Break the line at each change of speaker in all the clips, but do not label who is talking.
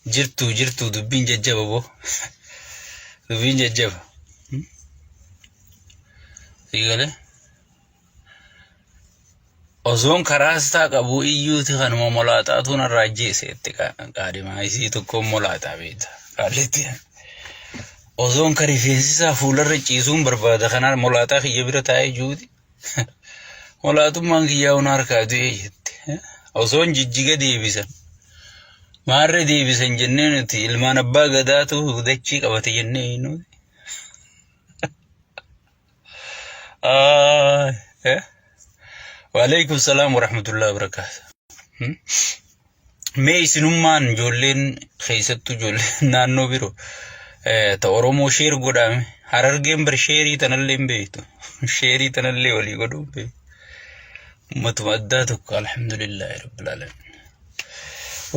jirtu dubbiin jajjaba bo. Dubbiin jajjaba. Sigale. Osoon karaastaa qabu iyyuuti kanuma molaaxaatu narraa jeeseetti qaadhimaa isii tokkoon molaaxaa beekta. Qaalitti. Osoon ka rifeensisaa fuularra ciisuun barbaada kanaan molaaxaa kiyya bira taa'ee juuti. Molaatummaan kiyyaa hunda harkaa du'ee jette. Osoon jijjiga deebisan. Maarree deebisan jennee nuti ilmaan abbaa gadaatu dachii qabate jennee nuti. Waalaikum salam warahmatullahi wabarakatuh. Mee isinummaan ijoolleen keessattuu ijoolleen naannoo biroo ta Oromoo sheer godhame Harargeen bar sheerii tanallee hin beektu. Sheerii tanallee walii godhuu hin beektu. Ummatuma addaa tokko alhamdulillahi rabbil alamin.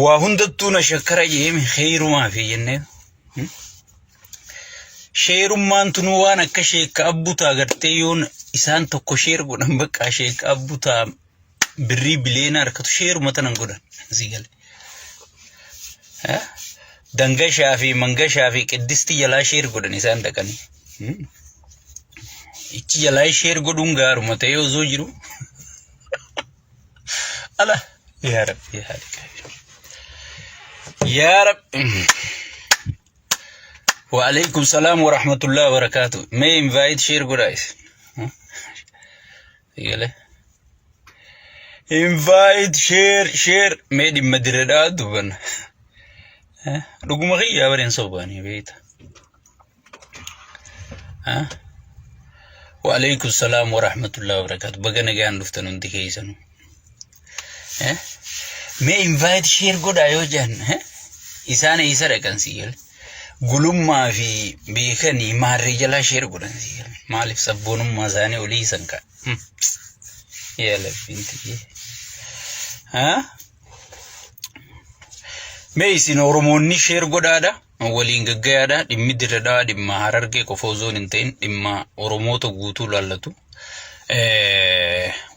Waa hundattuu na shakkara jeeme kheyrumaa fi jennee. Sheerummaan tunuu waan akka sheekka abbutaa agartee yoon isaan tokko sheer godhan bakka sheekka abbutaa birrii bileena harkatu sheeruma tanan godhan sigale. Dangashaa fi mangashaa fi qiddisti jalaa sheer godhan isaan dhaqanii. Ichi jalaa sheer godhuun gaaruma ta'ee osoo jiru. Ala yaa Rabbi yaa Rabbi. Yaa Rabbi. وعليكم السلام ورحمة الله وبركاته. May invite share guys. يلا. Invite share may di Madrid duban. Ruguma kaya barin sobani beta. وعليكم السلام ورحمة الله وبركاته. Bagana gan luftanun dikaisan. May invite share good ayo jan. Isana isara kan siyal. Gulummaa fi beekanii maarree jalaa sheer godhan maaliif sabboonummaa isaanii olii isan ka yaala binti mee isin Oromoonni sheer godhaadha waliin gaggayaadha dhimmi dirradhaa dhimma Harargee qofa osoo hin ta'in dhimma Oromoota guutuu laallatu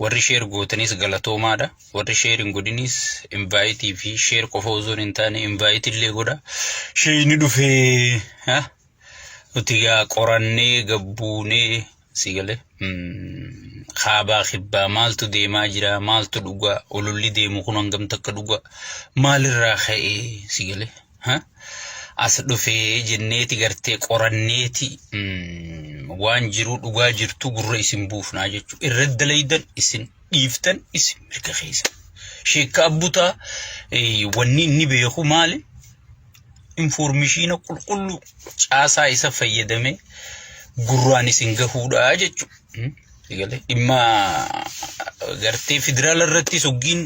warri sheer gootanis galatoomaadha warri sheer hin godhinis invite fi sheer qofa osoo hin taane invite illee godha sheeyni dhufee utigaa qorannee gabbuunee sigale kaabaa kibbaa maaltu deemaa jira maaltu dhugaa ololli deemu kun hangam takka dhugaa maalirraa ka'ee sigale as dhufee jenneeti gartee qoranneeti waan jiru dhugaa jirtu gurra isin buufnaa jechu irra dalaydan isin dhiiftan isin mirga keessa sheekka abbutaa wanni inni beeku maali information qulqullu caasaa isa fayyadame gurraan isin gahuudha jechu sigale dhimma gartee federaal irratti soggiin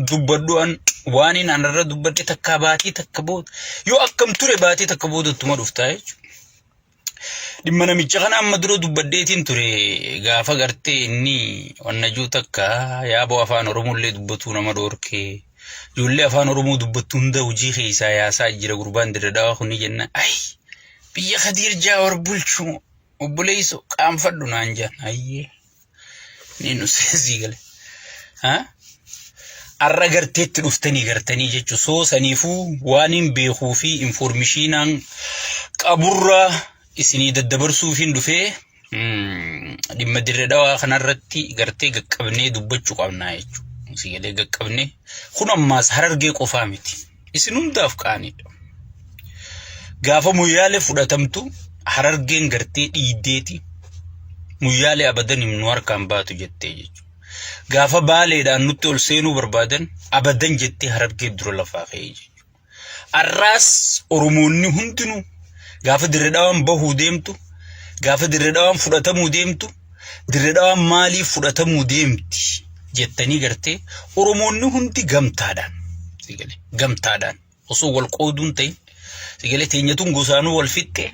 dubbadduan waan in anarra dubbadde takka baatii takka bood yoo akkam ture baatii takka boodattuma dhuftaa jechu dhimma namicha kana amma dura dubbaddeetiin ture gaafa gartee inni wannajuu takka yaaboo afaan Oromollee dubbatu nama dhoorkee ijoollee afaan Oromoo dubbattu hunda hojii keessaa yaasaa jira gurbaan dirradhaa kuni jenna ay biyya Khadiir Jaawar bulchu obboleeyso qaanfadhu naan jaan ayyee ni nuseesii gale arra garteetti dhuftanii gartanii jechu soo saniifuu waan hin beekuu fi informeeshinaan qaburra isinii daddabarsuufiin dhufee dhimma dirradhaa kanarratti gartee gaqqabnee dubbachuu qabnaa jechu sigalee gaqqabnee kun ammaas Harargee qofaa miti isin hundaaf qaanidha gaafa muyyaalee fudhatamtu Harargeen gartee dhiiddeeti muyyaalee abadan himnu harkaan baatu jettee jechu gaafa baaleedhaan nutti ol seenuu barbaadan abadan jettee Harargee dura lafaa ka'ee jechu arraas Oromoonni hundinuu gaafa dirradhaan bahuu deemtu gaafa dirradhaan fudhatamuu deemtu dirradhaan maaliif fudhatamuu deemti jettanii gartee Oromoonni hundi gamtaadhaan sigale gamtaadhaan osoo wal qooduun ta'in sigale teenyatuun gosaanuu wal fixxe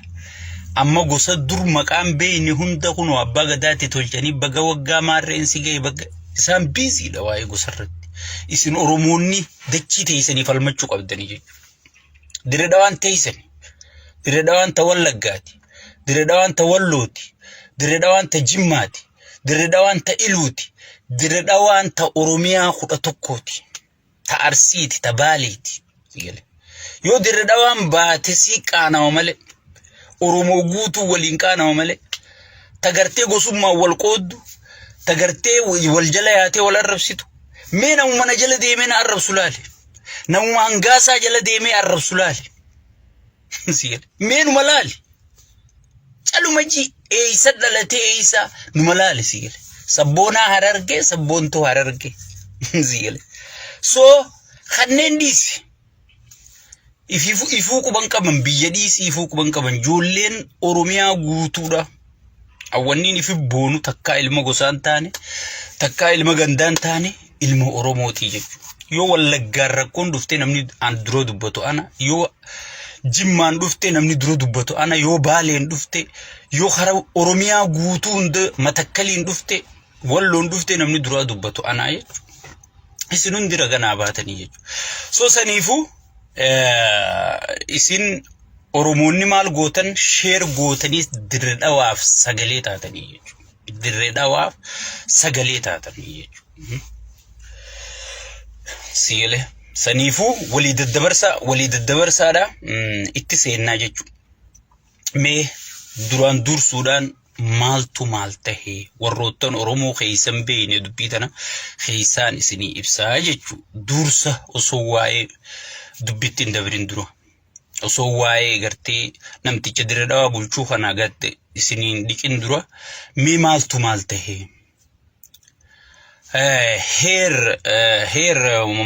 amma gosa dur maqaan beeyni hunda kun abbaa gadaatti tolchanii baga waggaa maarreen sigee baga isaan biisiidha waa'ee gosarratti isin Oromoonni dachii teessanii falmachuu qabdanii jechuudha dirradhaan teessanii dirradhaan ta Wallaggaati dirradhaan ta Wallooti dirradhaan ta Jimmaati dirradhaan ta Iluuti dirradhaan ta Oromiyaa 11ti ta Arsiiti ta Baaleeti sigale yoo dirree dhawaan baate si qaanama malee Oromoo guutuu waliin qaanama malee tagartee gosummaa wal qooddu tagartee wal jala yaatee wal arrabsitu mee namuma na jala deemee na arrabsu laale namuma hangaasaa jala deemee arrabsu laale sigale mee numa laale caluma ji eeysa dhalatee eeysa numa laale sigale sabboonaa Harargee sabboontoo Harargee sigale so kanneen dhiisi ifuu quban qaban biyya dhiisi ifuu quban qaban joolleen Oromiyaa guutuudha awwanniin ifi boonu takkaa ilma gosaan taane takkaa ilma gandaan taane ilma Oromootii jechuudha yoo Wallaggaan rakkoon dhuftee namni dura dubbatu ana yoo Jimmaan dhuftee namni dura dubbatu ana yoo Baaleen dhuftee yoo hara Oromiyaa guutuu hunda Matakkaliin dhuftee Walloon dhuftee namni dura dubbatu ana jechuudha isin hundi raganaa baatanii jechuudha so saniifuu isin Oromoonni maal gootan sheer gootanii dirree dhawaaf sagalee taatanii jechuudha dirree dhawaaf sagalee taatanii jechuudha sigale saniifuu walii daddabarsaadha itti seennaa jechuudha mee duraan dursuudhaan maaltu maal tahee warroottan Oromoo keeysan beeyne dubbii tana keeysaan isinii ibsaa jechuudha dursa osoo waa'ee dubbittiin dabrin dura osoo waa'ee gartee namticha dirree dhawaa bulchuu kana gatte isiniin dhiqin dura mee maaltu maal tahee heer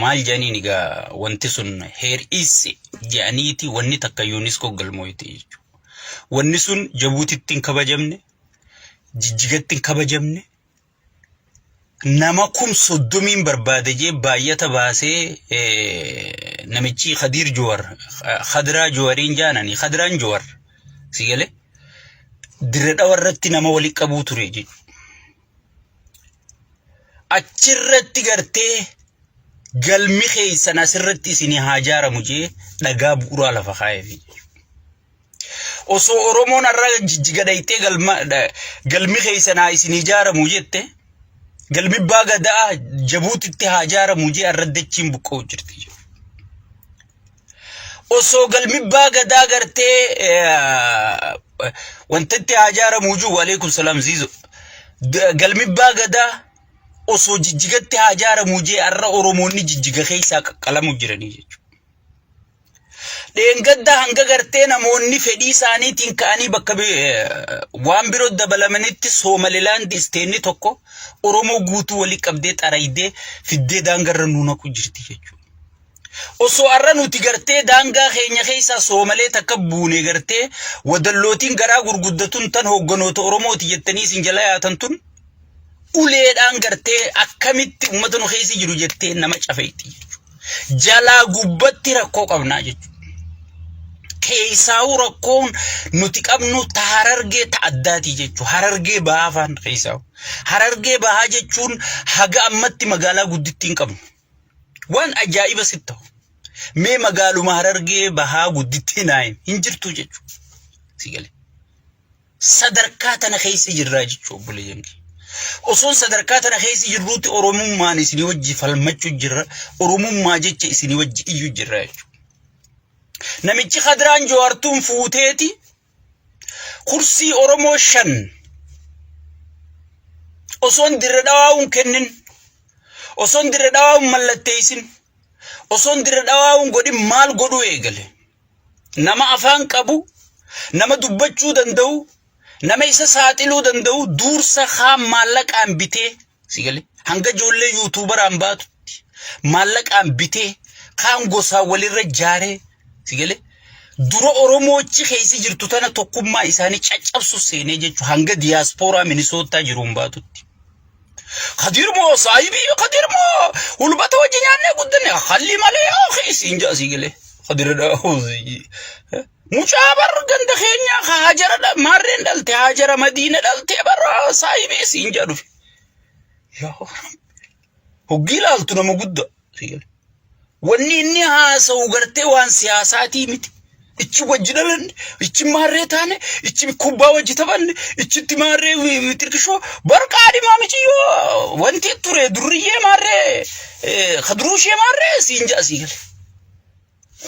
maal jaaniin egaa wanti sun heer isse jaaniiti wanni takka UNESCO galmooyte jechuudha wanni sun Jabuutittiin kabajamne Jijjigattiin kabajamne nama 30 barbaade jee baay'ata baasee namichi Khadir Jowar Khadra Jowarin jaanani Khadran Jowar sigale dirree dhawarratti nama wali qabuu ture jechuudha achirratti gartee galmi keeysan asirratti isinii haajaaramu jee dhagaa bu'uuraa lafa kaa'eef osoo Oromoon arra jijjigadaytee galmi keeysan isinii jaaramu jette galmi baagadaa Jabuutitti haajaaramu jee arraddachiin buqqa'u jirti osoo galmi baagadaa gartee wantatti haajaaramu juu waalaikum salaam ziizo galmi baagadaa osoo jijjigatti haajaaramu jee arra Oromoonni jijjiga keeysaa qaqqalamu jiranii jechuudha dheengadda hanga gartee namoonni fedhii isaaniitiin ka'anii bakka waan biroo dabalamanitti Somaliland isteenni tokko Oromoo guutuu walii qabdee xaraydee fiddee daangarra nuunaqu jirti jechuudha osoo arra nuti gartee daangaa keenya keeysaa Somalee takka buune gartee wadallootiin garaa gurguddatuun tan hogganoota Oromooti jettanii isin jala yaatan tun uleedhaan gartee akkamitti uummata nu keessa jiru jettee nama cafeetti jechuudha jalaa gubbatti rakkoo qabnaa jechuudha keeysaa'u rakkoon nuti qabnu Harargee ta'addaati jechuudha Harargee baafaan keeysaa'u Harargee bahaa jechuun haga ammatti magaalaa guddittiin qabnu waan ajaa'iba sitta mee magaaluma Harargee bahaa guddittiin hin jirtu jechuudha sigale sadarkaa tana keessa jirraa jechuudha obboleeyyanki osoon sadarkaa tana keessa jirruutti Oromummaan isinii wajji falmachuu jirra Oromummaa jecha isinii wajji iyyuu jirra jechuudha namichi Khadraan Jowartuun fuuteeti kursii Oromoo 5 osoon dirree dhawaa'uun kennin osoon dirree dhawaa'uun mallatteessin osoon dirree dhawaa'uun godhin maal godhuu eegale nama afaan qabu nama dubbachuu danda'u nama isa saaxiluu danda'u dursa khaan maallaqaan bitee sigale hanga ijoollee YouTuberaan baatutti maallaqaan bitee khaan gosaa walirra jaaree sigale dura Oromoochi keessa jirtu tana tokkummaa isaanii caccabsu seenee jechuudha hanga diaspora Minnesota jiruun baatutti Khadir moo saahibi Khadir moo hulbata wajji nyaanne guddane khalli malee keessa inja sigale Khadir daawuzi mucaabar ganda keenya Hajara marreen dhalte Hajara Madiina dhalte bara saahibi inja dhufe yaa hoggi laaltu nama guddaa sigale wanni inni haasa'u gartee waan siyaasaatii miti ichi wajji dhalan ichi marree taane ichi kubbaa wajji taphanne ichitti marree tirkishoo barqaadhi maamichi yoo wanti ture durriyyee marree khadruushee marree siinja sigale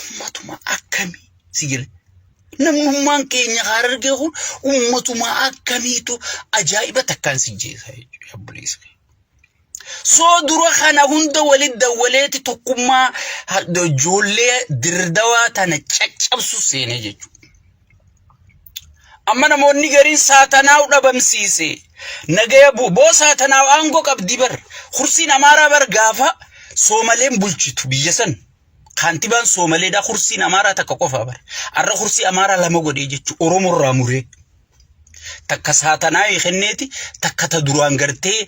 ummatuma akkami sigile namummaan keenya Harargee kun ummatuma akkamiitu ajaa'iba takkaan sijjeessa jechuudha abbuleessa. So dura kana hunda walid dawwaleeti tokkummaa ijoollee dirdawaa tana caccabsu seenee jechuudha. Amma namoonni gariin saatanaa dhabamsiise nagaya boo saatanaa aangoo qabdi bar kursiin Amaaraa bar gaafa Soomaleen bulchitu biyya san kantiibaan Soomaleedha kursiin Amaaraa takka qofa bar arra kursii Amaaraa lama godhee jechuudha Oromoo irraa muree takka saatanaa kenneeti takka ta duraan gartee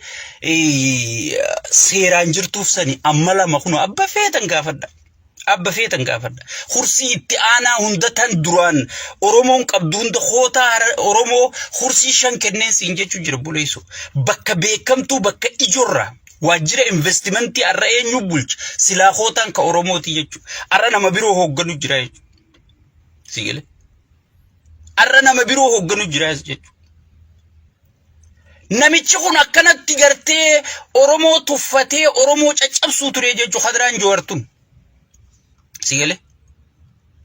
seeraan jirtuuf sani amma lama kuno abba feetan gaafadha kursii itti aanaa hunda tan duraan Oromoon qabdu hunda hoota Oromoo kursii 5 kenneen siin jechuu jira buleessu bakka beekamtuu bakka ijorraa waajjira investimentii arra eenyu bulch silaa hootaan ka Oromooti jechuu arra nama biroo hoogganu jira jechuu sigele arra nama biroo hoogganu jira jechuu namichi kun akkanatti gartee Oromoo tuffatee Oromoo caccabsuu ture jechuu Hadraan Jawaartun sigele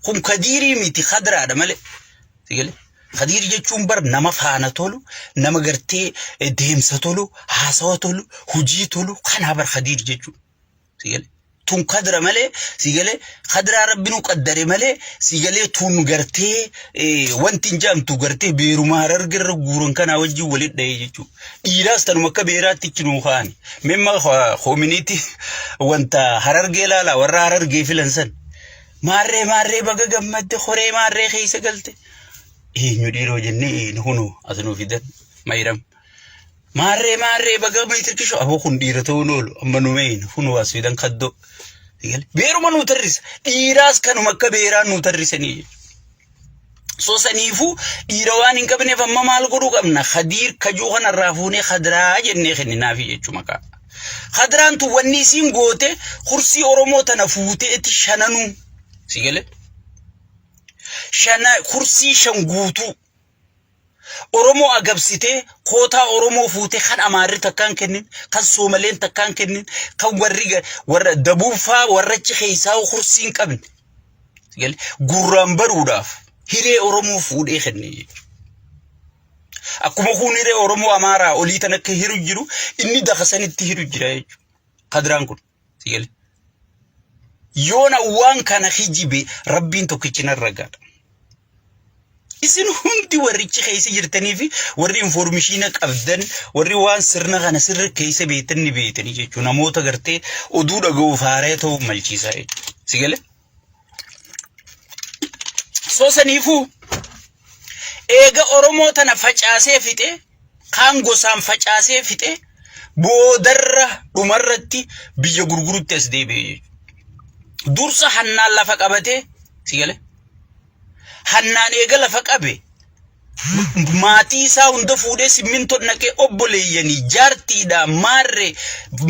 kun Kadirii miti Hadraadha male sigele Kadirii jechuun bar nama faana tolu nama gartee deemsa tolu haasawa tolu hujii tolu kana bar Kadirii jechuu sigele tun Kadra male sigele Kadra rabbinu qaddare male sigele tun gartee wanti njamtu gartee beeruma Harargeerra guuran kana wajji walid dhaye jechuu dhiiraas tanuma akka beeraatti kinu khaani memma community wanta Harargee laala warra Harargee filansan maarree baga gammadde khoree maarree keessa galte eenyu dhiiroo jennee hunu asnu fidan mayram maarree baga miitirkisho abo kun dhiira ta'uu noolu amma numeen hunu as fidan kaddo beeruma nu tarrisa dhiiraas kanuma akka beeraan nu tarrisanii so saniifu dhiira waan hin qabneef amma maal godhuu qabna Khadiir kajuu kanarraa fuunee Khadraa jennee kenninaafi jechuu maqaa Khadraan tu wanni isiin goote kursii Oromoo tana fuutee itti shananuu sigele shana kursii shan guutuu Oromoo agabsite koota Oromoo fuute kan Amaarri takkaan kennin kan Soomaleen takkaan kennin kan warra Dabuufaa warrachi keessaa kursiin qabne sigele gurraan baruudhaaf hiree Oromoo fuudhee kenne akkuma kun hiree Oromoo Amaaraa olii tan akka hiru jiru inni dakasanitti hiru jira jechuudha Khadraan kun sigele yoona waan kana hijibe rabbiin tokkichina ragaadha isin hundi warrichi keessa jirtanii fi warri information qabdan warri waan sirna kana sirri keessa beetanii beetanii jechuudha namoota gartee oduu dhaga'uuf haaree ta'uu malchiisaa jechuudha sigele so saniifu eega Oromoo tana facaasee fixe kaan gosaan facaasee fixe boodarra dhumarratti biyya gurgurutti as deebi'e dursa hannaan lafa qabate sigele hannaan eega lafa qabe maatii isaa hunda fuudhee simminto naqee obboleeyyanii jaartiidha maarree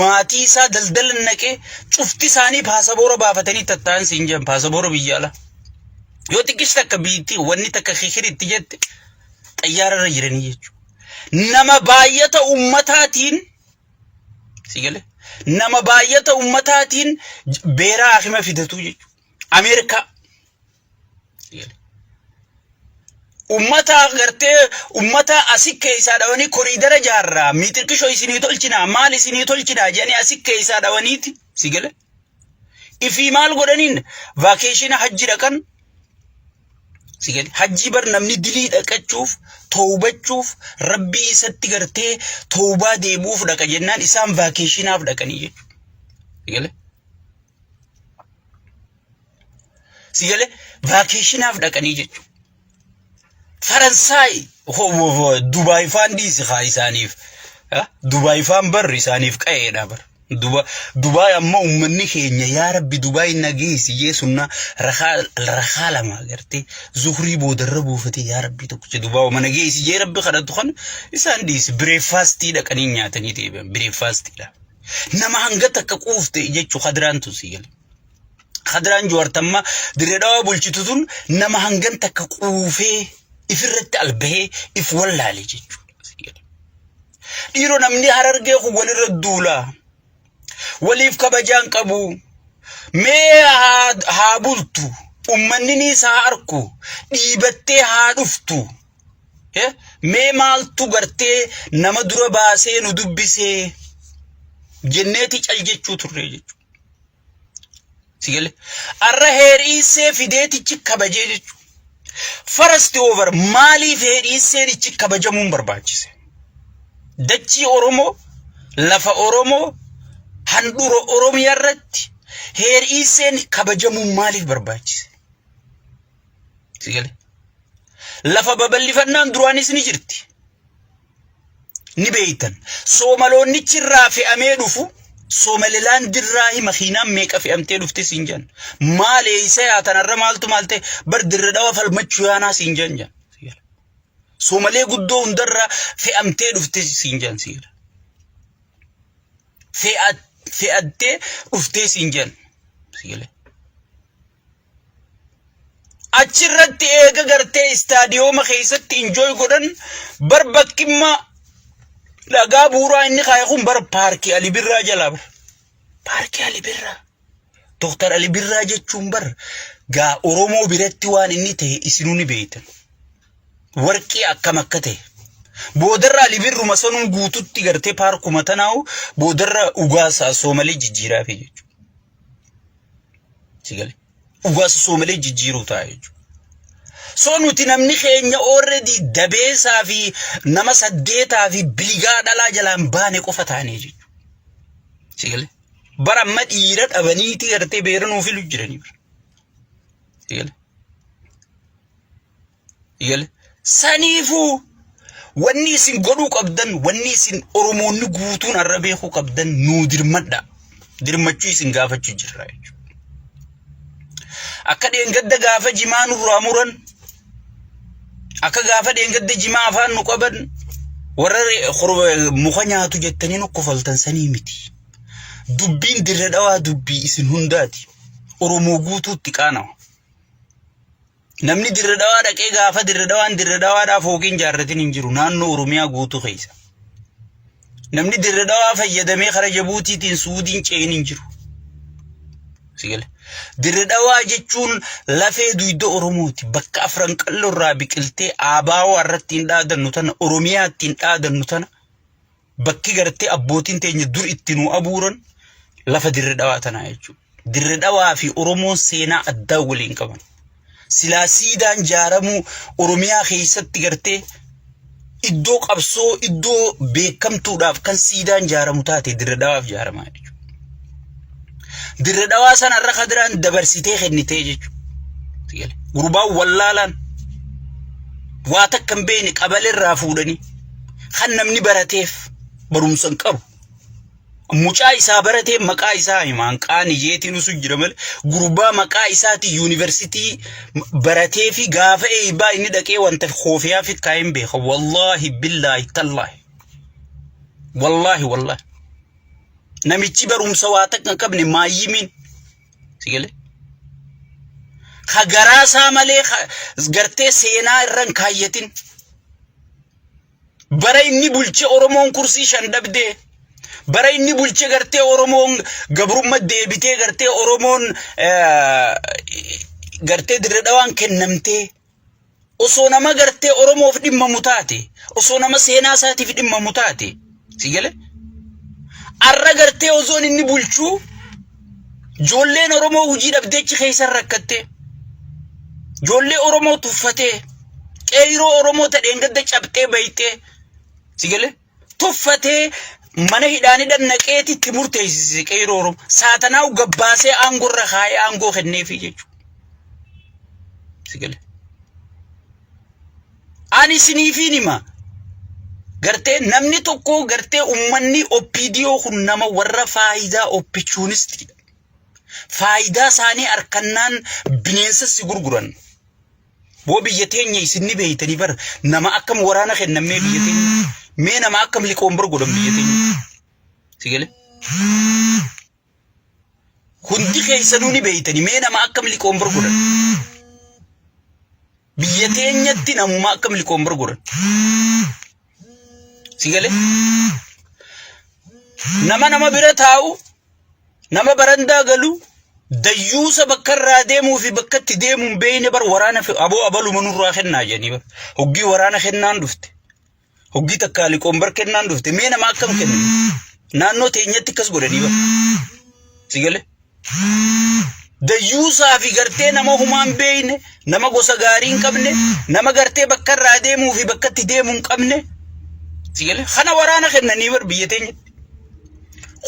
maatii isaa daldala naqee cufti isaanii paasaboora baafatanii tattaan siin jedhan paasaboora biyya ala yoo xiqqis takka biitti wanni takka khikiritti jette xayyaararra jiranii jechuudha nama baay'ata ummataatiin sigele nama baay'ata ummataatiin beeraa akima fidatu jechuudha Ameerikaa sigele ummata gartee ummata asikke isaa dhawanii koriidara jaarraa miitirkishoo isinii tolchina maal isinii tolchina jedhanii asikke isaa dhawaniiti sigele ifi maal godhaniin vacation hajji dhaqan sigele hajji bar namni dilii dhaqachuuf tawbachuuf rabbii isatti gartee tawbaa deebuuf dhaqa jennaan isaan vacationaaf dhaqanii jechuudha sigele vacationaaf dhaqanii jechuudha Faransai Dubai fan diisi khaisaniif Dubai fan bar isaniif qaeedha bar Dubai amma ummanni keenya yaa rabbi Dubai nageesi yesunna rakhala ma garte zuhri boodarra buufate yaa rabbi tokko Dubai ma nageesi jee rabbi kadhatu kan isan diisi breakfast dhaqanii nyaatanii deebi'an breakfast dha nama hanga takka quufte jechu Khadraan tu sigel Khadraan Jawaartamma direedhawa bulchitu tun nama hangan takka quufee ifirratti albahee if wallaale jechuudha dhiiroo namni Harargee ku walirra duula waliif kabajaan qabu mee haa bultu ummanni ni isaa arku dhiibattee haa dhuftu mee maaltu gartee nama dura baasee nu dubbisee jenneeti cal jechuu turre jechuu sigale arra heeriisee fideetichi kabajee jechuu first over maaliif heeriisee ichi kabajamuun barbaachise dachii Oromoo lafa Oromoo handura Oromiyaa irratti heeriiseen kabajamuun maaliif barbaachise sigale lafa babal'ifannaan duraanis ni jirti ni beeytan Soomaloonnichi irraa fe'amee dhufu Somaliland irraa makiinaan meeqa fe'amtee dhufte sinjan maalee isa yaatanarra maaltu maalte bar dirre dhawa falmachuu yaanaa sinjan jan Somalee guddoo hundarra fe'amtee dhufte sinjan sigale fe'attee dhufte sinjan sigale achirratti eega gartee istaadiyooma keessatti enjoy godhan bar bakkimma lagaa buuraa inni kaayakun bar paarkii Ali Birraa jalaa bar paarkii Ali Birraa Dr. Ali Birraa jechuun bar gaa Oromoo biratti waan inni ta'e isinuu ni beeytan warqii akkam akka ta'e boodarra Ali Birruma sanuun guututti gartee paarkuma tanaawu boodarra ugaasa Soomalee jijjiiraa fi jechuudha sigale ugaasa Soomalee jijjiiruu ta'a jechuudha so nuti namni keenya already dabeesaa fi nama saddeetaa fi biligaa dhalaa jalaan baane qofa taanee jechuudha sigale bara amma dhiira dhabaniiti gartee beeranuu filu jiranii sigale sigale saniifuu wanni isin godhuu qabdan wanni isin Oromoonni guutuun arra beekuu qabdan nuu dirmadha dirmachuu isin gaafachuu jirra jechuudha akka dheengadda gaafa jimaa nurraa muran akka gaafa dheengadda jimaa afaan nu qaban warra muka nyaatu jettanii nu kofaltan sanii miti dubbiin dirre dhawaa dubbii isin hundaati Oromoo guutuutti qaanawa namni dirre dhawaa dhaqee gaafa dirre dhawaadhaaf hooqiin jaarratiin hin jiru naannoo Oromiyaa guutuu keessa namni dirre dhawaa fayyadamee kara Jabuutiitiin Suudiin ce'in hin jiru sigale dirre dhawaa jechuun lafee duyda Oromooti bakka afran qallo irraa biqiltee aabaawoo irratti hin dhaadannu tana Oromiyaatti hin dhaadannu tana bakki gartee abbootiin teenya dur itti nu abuuran lafa dirre dhawaa tanaa jechuudha dirre dhawaa fi Oromoon seenaa addaa waliin qaban silaa siidaan jaaramuu Oromiyaa keessatti gartee iddoo qabsoo iddoo beekamtuudhaaf kan siidaan jaaramu taate dirre dhawaaf jaaramaa jechuudha dirre dhawaa sana irra kadiraan dabarsitee kennitee jechuudha gurbaan wallaalaan waa takka hin beekne qabalirraa fuudhanii kan namni barateef barumsan qabu mucaa isaa baratee maqaa isaa himaan qaani jeetiin usu jira malee gurbaa maqaa isaati yuunivarsiitii baratee fi gaafa eebaa inni dhaqee wanta khoofiyaa fi kaayeen beeka wallahi billahi tallahi wallahi namichi barumsa waa takka qabne maayyimin sigale khagaraasaa malee gartee seenaa irran kaayyatin bara inni bulche Oromoon kursii shan dhabdee bara inni bulche gartee Oromoon gabrummaa deebitee gartee Oromoon gartee dirre dhawaan kennamtee osoo nama gartee Oromoof dhimmamu taate osoo nama seenaa isaatiif dhimmamu taate sigale arra gartee osoon inni bulchuu joolleen Oromoo hujii dhabdeechi keessa rakkatte joollee Oromoo tuffatee qeeroo Oromoo tadheen gadda cabxee baytee sigale tuffatee mana hidhaanii dhannaqeeti itti murteessise qeeroo Oromoo saatanaa gabbaasee aangorra kaayee aangoo kenneefi jechuudha sigale ani siniifiin hima gartee namni tokko gartee ummanni OPDO kun nama warra faayidaa opportunist faayidaa isaanii arkannaan bineensa si gurguran boo biyya teenya isinni beeytanii bar nama akkam waraana kennamee biyya teenya mee nama akkam liqoon godhan biyya teenya sigale hundi keessanuu ni beeytanii mee nama akkam liqoon godhan biyya teenyatti namuma akkam liqoon godhan sigale nama bira taa'u nama barandaa galu dayyuusa bakka irraa deemuu fi bakka itti deemuun beeyne bar waraana aboo abaluma nurraa kennaa jedhanii bar hoggii waraana kennaan dhufte hoggii takka liqoon bar kennaan dhufte mee nama akkam kennan naannoo teenyatti akkas godhanii bar sigale dayyuusaa fi gartee nama humaan beeyne nama gosa gaarii hin qabne nama gartee bakka irraa deemuu fi bakka itti deemuu hin qabne sigale kana waraana kennanii bar biyya teenyatti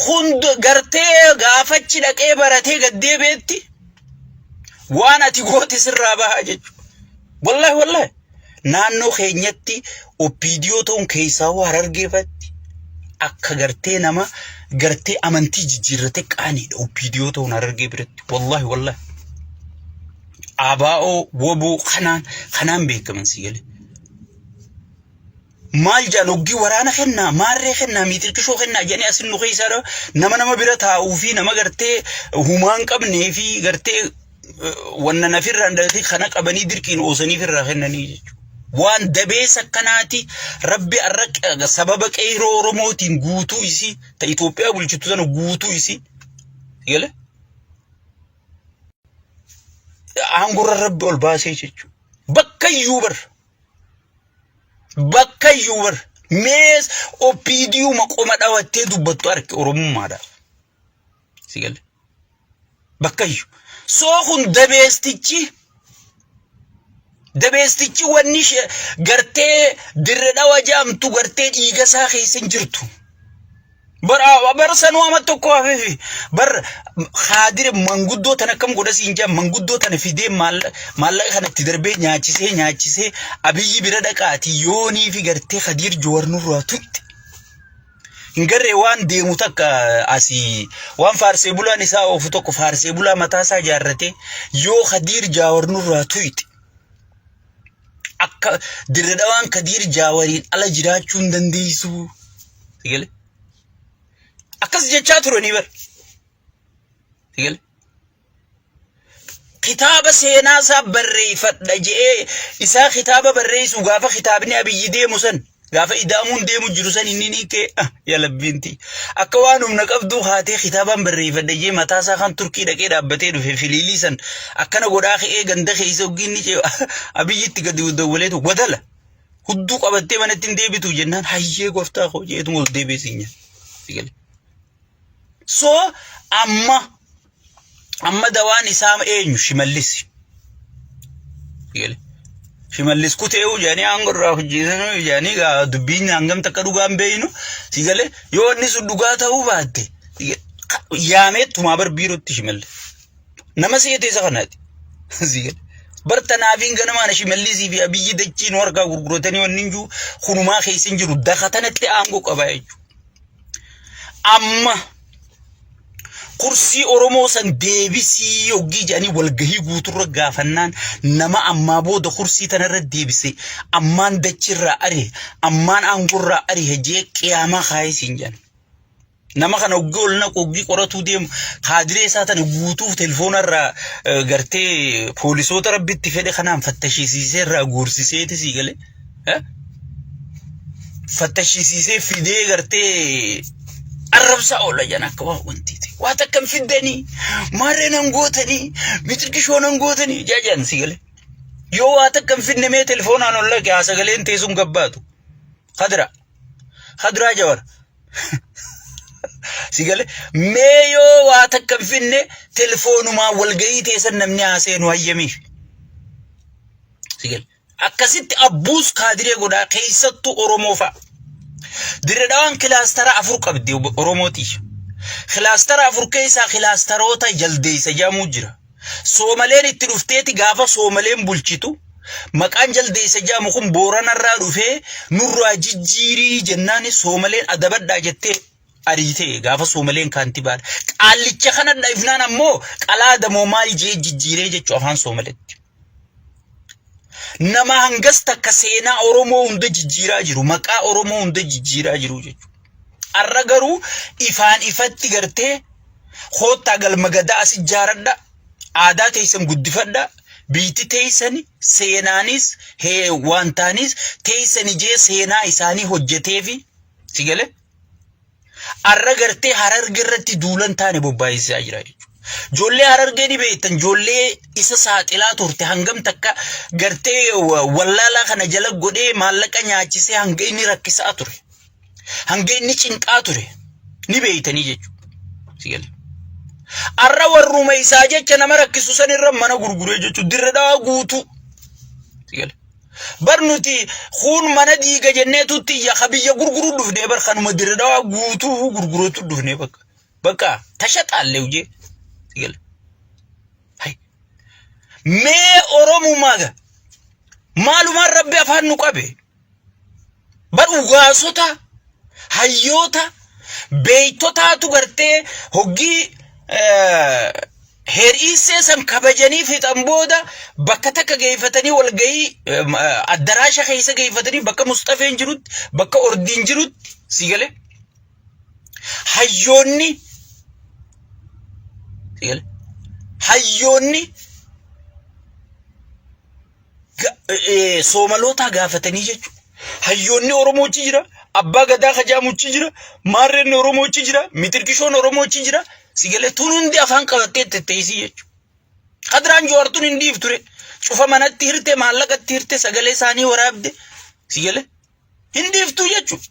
hund gartee gaafachi dhaqee baratee gaddee beetti waan ati goote sirraa bahaa jechuudha wallahi naannoo keenyatti oppiidiyoo ta'uun keessaa waa harargeeffatti akka gartee nama gartee amantii jijjiirrate qaaniidha oppiidiyoo ta'uun harargee biratti wallahi abaa'oo woboo kanaan beekaman sigale maal jaan hoggii waraana kennaa maarree kennaa miitirkishoo kennaa jedhanii asin nu keessaa nama bira taa'uu fi nama gartee humaan qabnee fi gartee wanna nafirraa ndati kana qabanii dirqiin oosanii firraa kennanii jechuudha waan dabeessa akkanaati rabbi arraqa sababa qeeroo oromootiin guutuu isii ta Itoophiyaa bulchitu sana guutuu isii gale aangurra rabbi ol baasee jechuudha bakka yuubar mees oppiidiyuu maqoma dhawattee dubbattu arke oromummaadhaaf sigale bakka yuu soo kun dabeestichi wanni gartee dirre dhawa jaamtu gartee dhiigasaa keessan jirtu bar sanuu ama tokko hafeefi bar khaadir manguddoo tan akkam godhasiin jaa manguddoo tan fidee maallaqa kanatti darbee nyaachisee abiyyi bira dhaqaati yoonii fi gartee Khadiir Joowar nurraa tutte hingarree waan deemu takka asii waan faarsee bulaan isaa oofu tokko faarsee bulaa mataasaa jaarrate yoo Khadiir Joowar nurraa tuite akka dirre dhawaan Khadiir Joowariin ala jiraachuu hin dandeessu sigale akkas jechaa turanii bar sigale kitaaba seenaa isaa barreeffadha jedhee isaa kitaaba barreessu gaafa kitaabni abiyyi deemu san gaafa idaamuun deemu jiru san inni ni kee ya labbinti akka waan humna qabdu haatee kitaabaan barreeffadha jedhee mataasaa kan turkii dhaqee dhaabbatee dhufe filiilii san akkana godhaa ka'ee ganda keessa ogiinni cee abiyyitti gadi dawwaleetu wadala hudduu qabattee manatti hin deebitu jennaan hayyee gooftaa koo jeetu ol deebiisinya sigale so amma dawaan isaa eenyu Shimallis sigale Shimallis kuteewu jaanii aangorraa hojjetan jaanii dubbiin hangam takka dhugaan beeynu sigale yoo inni sun dhugaa ta'uu baatte yaamee tumaa bar biirootti Shimallis nama seetee isa kanaati sigale bartanaafiin ganamaan Shimallisi fi abiyyi dachiin warqaa gurguratanii wanni injuu kunumaa keessin jiru dakatanatti aangoo qabaa jechuudha amma kursi Oromoo san deebisii yoggii jedhanii walgahii guuturra gaafannaan nama ammaa booda kursi tanarra deebise ammaan dachirraa ari ammaan aangurraa ari hejee qiyaamaa kaayisiin jedhan nama kana oggii ol naqu oggii qoratuu deemu haadiree isaa tana guutuuf telefoonarraa gartee poolisoota rabbitti fedhe kanaan fattashisiisee irraa guursiseeti sii gale fattashisiisee fidee gartee arrabsa oola jana akka waa wantiiti waa takkam fiddanii maarreen hangootanii mitirkishoo hangootanii jaajan sii gale yoo waa takkam fidne mee telefoonaan ol laqe sagaleen teessuun gabbaatu Khadiraa Joowar sigale mee yoo waa takkam fidne telefoonumaa walgahii teessan namni haaseenu hayyamiif sigale akkasitti abbuus Kaadiree godhaa keessattuu Oromoo fa'a dirre dhawaan kilaastara 4 qabdi Oromooti kilaastara 4 keessaa kilaastaroota jaldeessa jaamuu jira Soomaleen itti dhufteeti gaafa Soomaleen bulchitu maqaan jaldeessa jaamu kun Booranarraa dhufee nurraa jijjiirii jennaan Soomaleen adabadhaa jettee ariitee gaafa Soomaleen kaantibaadha qaallicha kanadha ifnaan ammoo qalaadamoo maal jee jijjiiree jechuu afaan Soomaleetti nama hangas takka seenaa Oromoo hunda jijjiiraa jiru maqaa Oromoo hunda jijjiiraa jiru jechuudha arra garuu ifaan ifatti gartee hoottaa galma gadaa as ijaaradha aadaa teessan guddifadha biitti teessani seenaanis wantaanis teessani jee seenaa isaanii hojjeteefi sigale arra gartee Hararge irratti duulan taane bobbaayisaa jira jechuudha Jolle harargeeni beektan jolle isa saaxilaa turte hangam takka gartee wallaalaa kana jala godhee maallaqa nyaachisee hanga inni rakkisaa ture. Hanga inni cinqaa ture. Ni beeytanii jechuudha. Sigale. Arra warruma isaa jecha nama rakkisu sanirra mana gurguree jechuudha. Dirra dhawaa guutuu. Sigale. Barnuti khun mana diiga jenneetutti yaa biyya gurguruu dhufnee bar kanuma dirra dhawaa guutuu gurguruutu dhufnee bakka. Bakka tashaxaallee hojii. Sigale. Hay. Mee Oromumaa maalumaan Rabbi afaan nu qabe. Bar ugaasota hayyoota beeytotaatu gartee hoggii heeriisee san kabajanii fixan booda bakka takka geeffatanii walgahii addaraasha keessa geeffatanii bakka Mustafeen jirutti bakka Ordiin jirutti sigale hayyoonni sigale hayyoonni Soomaloota gaafatanii jechuudha. Hayyoonni Oromoochi jira. Abbaa gadaa kajaamuchi jira. Maarreen Oromoochi jira. Mitirkishoon Oromoochi jira. Sigale tun hundi afaan qabattee tetteessii jechuudha. Qadraan Jowaartuun hindi ifture. Cufa manatti hirte maallaqatti hirte sagalee isaanii waraabde. Sigale hindi iftuu jechuudha.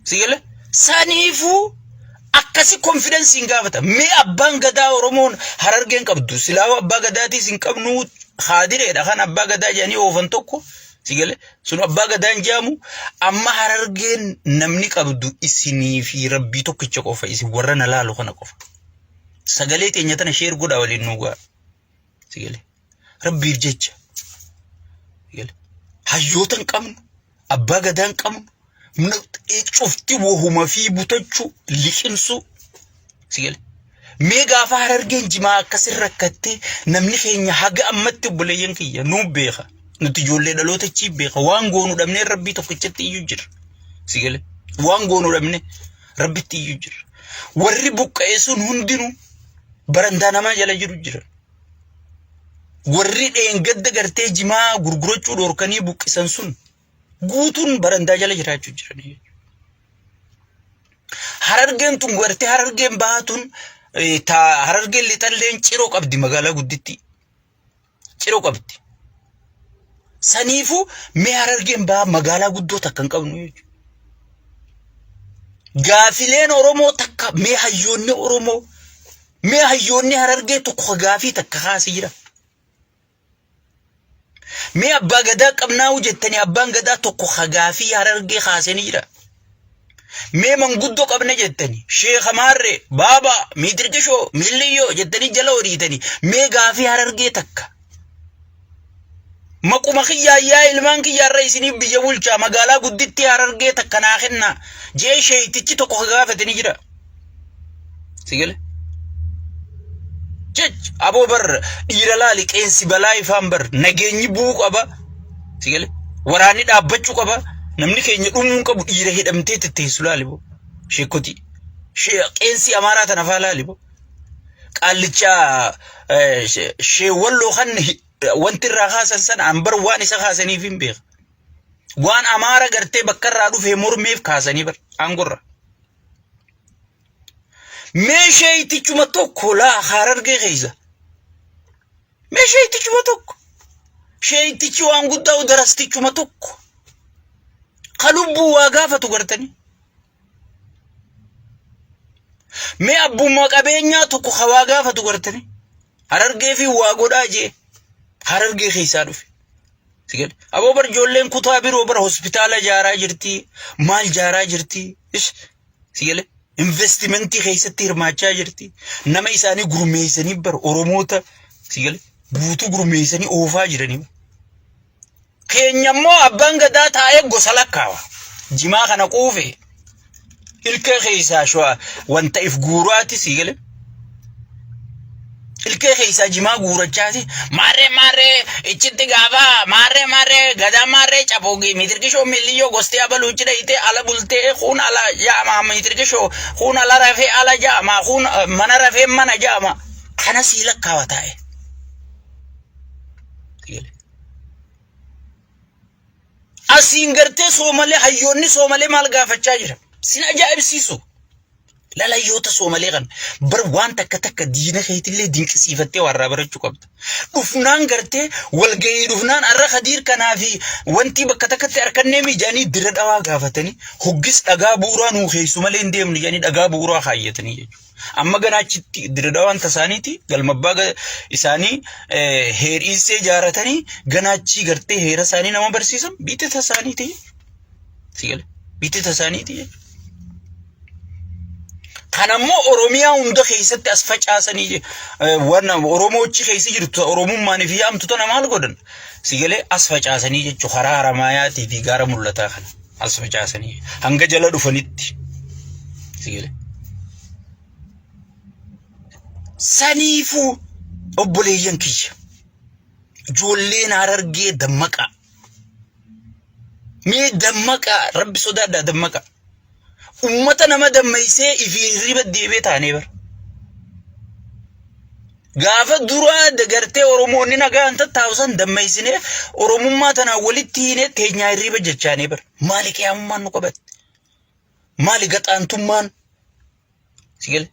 Sigale saniifuu akkasi confidence hin gaafata. Mee abbaan gadaa Oromoon Harargeen qabdu. Silaawu abbaa gadaatis hin qabnu haadireedha kan abbaa gadaa jedhanii oofan tokko. Sigale sun abbaa gadaan jaamu amma Harargeen namni qabdu isinii fi Rabbii tokkicha qofa isin warra na laalu kana qofa. Sagalee teenya tana sheer godha waliin nu gaa. Sigale Rabbiif jecha. Sigale hayyootan qabnu abbaa gadaan qabnu cufti wohuma fi butachuu liqimsu. Sigale mee gaafa Harargeen jimaa akkasii rakkattee namni keenya haga ammatti obboleeyyan kiyya nu beeka. Nuti ijoollee dhalootachi beeka waan goonu dhabnee Rabbii tokkichatti iyyuu jira. Sigale waan goonu dhabnee Rabbitti iyyuu jira. Warri buqqa'ee sun hundinuu barandaa namaa jala jiru jira. Warri dheengadda gartee jimaa gurgurachuu dhorkanii buqqisan sun guutuun barandaa jala jiraachuu jiran. Harargeen tun gartee Harargeen baatun Harargeen lixalleen ciroo qabdi magaalaa gudditti. Ciroo qabdi. Saniifu mee Harargeen baa magaalaa guddoo takka hin qabnu jechuudha. Gaafileen Oromoo takka mee hayyoonni Oromoo mee hayyoonni Harargee tokko gaafii takka kaasee jira. Mee abbaa gadaa qabnaa jettanii abbaan gadaa tokko gaafii Harargee kaasanii jira. Mee manguddoo qabna jettanii Sheekh Maarree Baaba Miitirkishoo Milliyyoo jettanii jala horiitanii mee gaafii Harargee takka. Maquma kiyyaa ilmaan kiyyaarra isiniif biyya bulchaa magaalaa gudditti Harargee takka naa kenna jee sheeytichi tokko gaafatanii jira. Sigale jech aboo bar dhiira laali qeensi balaa ifaan bar nageenyi bu'uu qaba. Sigale waraanni dhaabbachuu qaba. Namni keenya dhumuun qabu dhiira hidhamtee tetteessu laalibo. Sheekoti qeensi Amaaraa tana faa laalibo. Qaallicha sheewwalloo kan wanti irraa kaasan sana ambar waan isa kaasaniif hin beeka. Waan Amaara gartee bakka irraa dhufee mormeef kaasanii bar aangorra. Mee sheeytichuma tokko laa Harargee keessa. Mee sheeytichuma tokko. Sheeytichi waan guddaa darastichuma tokko. Qalubbuu waa gaafatu gartanii. Mee abbummaa qabeenyaa tokko waa gaafatu gartanii. Harargee fi waa godhaa jee. Harargee keessaa dhufe. Sigale aboo bar ijoolleen kutaa biroo bar hospitaala jaaraa jirti. Maal jaaraa jirti. Sigale investimentii keessatti hirmaachaa jirti. Nama isaanii gurmeessanii bar Oromoota sigale guutuu gurmeessanii oofaa jiranii. Keenyammoo abbaan gadaa taa'ee gosa lakkaawa. Jimaa kana quufe. Ilkee keessaa shwa wanta if guuraati sigale. Ilkee keessaa jimaa guurachaati. Maarree ichitti gaafa maarree gadaa maarree capoogi Miitirkishoo Milliyyoo gostee abaluuchi dhayitee ala bultee kun ala jaama Miitirkishoo kun ala rafee ala jaama kun mana rafee mana jaama kana sii lakkaawa taa'e. Asiin gartee Soomalee hayyoonni Soomalee maal gaafachaa jira. Sin ajaa'ibsiisu. لا يوتا سومالي غن بر وان تك دينا خيت اللي دينك سيفتي ورا برجو قبط دفنان غرتي والغي دفنان ار خدير كنا في وانتي بكتك تركنمي جاني دردوا غافتني حجس دغا بورا نو خيسو مالين ديم جاني دغا بورا خايتني اما غناچ دردوان تسانيتي galmabba isani heer isse jaaratani ganaachi garte heera sani nama barsiisan biite tasaniti sigale biite tasaniti kanammo oromiyaa hunda keessatti as facaasanii wana oromoochi keessi jirtu oromummaan fi amtu tana maal godhan sigale as facaasanii jechu haraara maayaati fi gaara mul'ataa kana as facaasanii hanga jala dhufanitti sigale saniifu obboleeyyan kiyya ijoolleen Harargee dammaqa mee dammaqa rabbi sodaadha dammaqa ummata nama dammaysee ifi riba deebee taanee bar gaafa duraa dagartee oromoonni nagaan tattaasan dammaysine oromummaa tana walitti hine teenyaa riba jechaanee bar maali qiyamummaan nu qabat maali gaxaantummaan sigale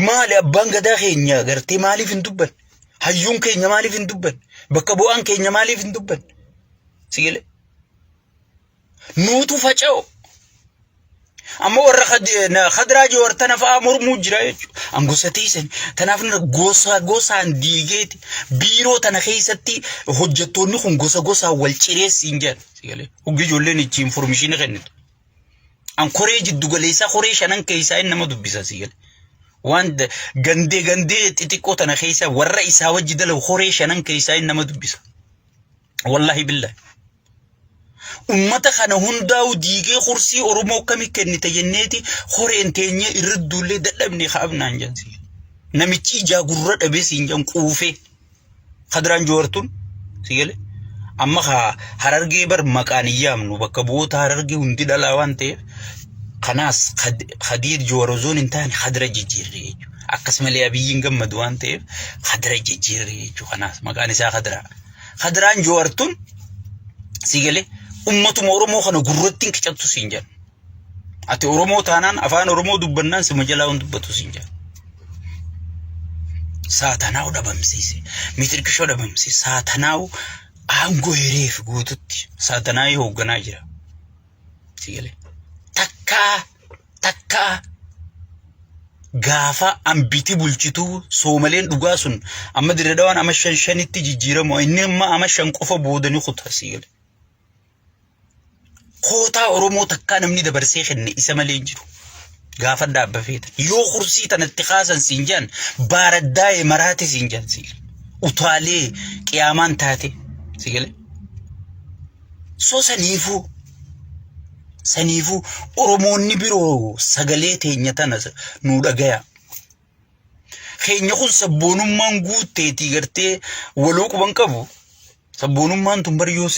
maali abbaan gadaa keenya gartee maaliif hin dubban hayyuun keenya maaliif hin dubban bakka bu'aan keenya maaliif hin dubban sigale nuutu faca'o amma warra khadraji wartana fa murmu jira jechu angusatiisen tanafna gosaan diigeeti biiroo tana keessatti hojjettoonni kun gosa wal cireessin jedhan sigale hoggi ijoolleen ichi information kennitu an koree jiddu galeessa koree shanan keessaa nama dubbisa sigale wand gandee titiqqoo tana keessa warra isaa wajji dalaw koree shanan keessaa nama dubbisa wallahi billahi ummata kana hundaa'u diigee kursii oromoo kami kennite jenneeti horeen teenye irridduulee dadhabne kaabnaan jansi namichi ijaa gurra dhabe siinjan quufee khadraan joortun sigale amma Harargee bar maqaan iyyaamnu bakka bu'oota Harargee hundi dhalaa waan ta'eef kanaas khadiir joorozoon intaan khadra jijjiirre jechuudha akkasumalee abiyyiin gammadu waan ta'eef khadra jijjiirre jechuudha kanaas maqaan isaa khadraan joortun sigale ummatu oromoo kana gurrattiin qicattu siinjan ati oromoo taanaan afaan oromoo dubbannaan sima jalaa dubbatu siinjan saatanaaw dhabamsiise mitirkishoo dhabamsiise saatanaaw aangoo hiriif guututti saatanaayi hoogganaa jira sigale takka gaafa ambiti bulchituu soomaleen dhugaa sun amma diradawaan ama shanitti jijjiiramu inni amma ama shan qofa boodanii kutaa sigale Kota oromoo takka namni dabarsee kenne isa malee jiru gaafa dhaabbafeeta yoo kursii tanatti khaasan siinjan baaraddaa'e maraate siinjan sigale utaalee qiyaamaan taate sigale soo saniifu oromoonni biroo sagalee teenya tana nu dhagaya keenya kun sabboonummaan guutteetii gartee waloo quban qabu sabboonummaan tun bari yoo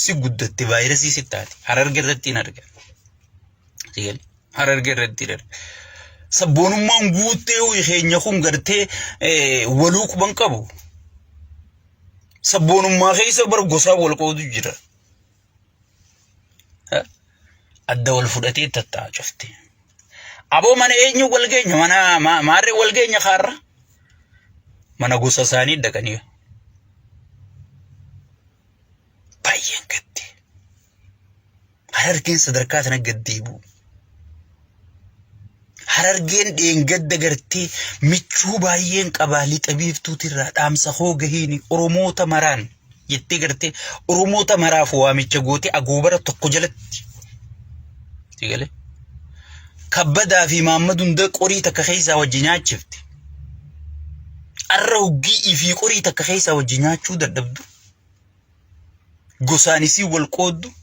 si guddatte vaayirasii sittaati Harargee irratti hin arga sigale Harargee irratti arga sabboonummaan guuttee keenya kun gartee waloo quban qabu sabboonummaa keessa bar gosaa wal qoodu jira adda wal fudhatee tattaa cufte aboo mana eenyu wal geenya mana maarree wal geenya kaarra mana gosa isaanii dhaqanii baay'een gaddi Harargeen sadarkaa tana gaddeebu Harargeen dheengadda gartee michuu baay'een qabaa lixabiiftuutirraa dhaamsa hoo gahiini oromoota maraan jettee gartee oromoota maraaf waamicha goote agoobara tokko jalatti sigale kabbadaa fi Maammadun da qorii takka keessaa wajji nyaachifte arra huggii fi qorii takka keessaa wajji nyaachuu dadhabdu gosaanisii wal qooddu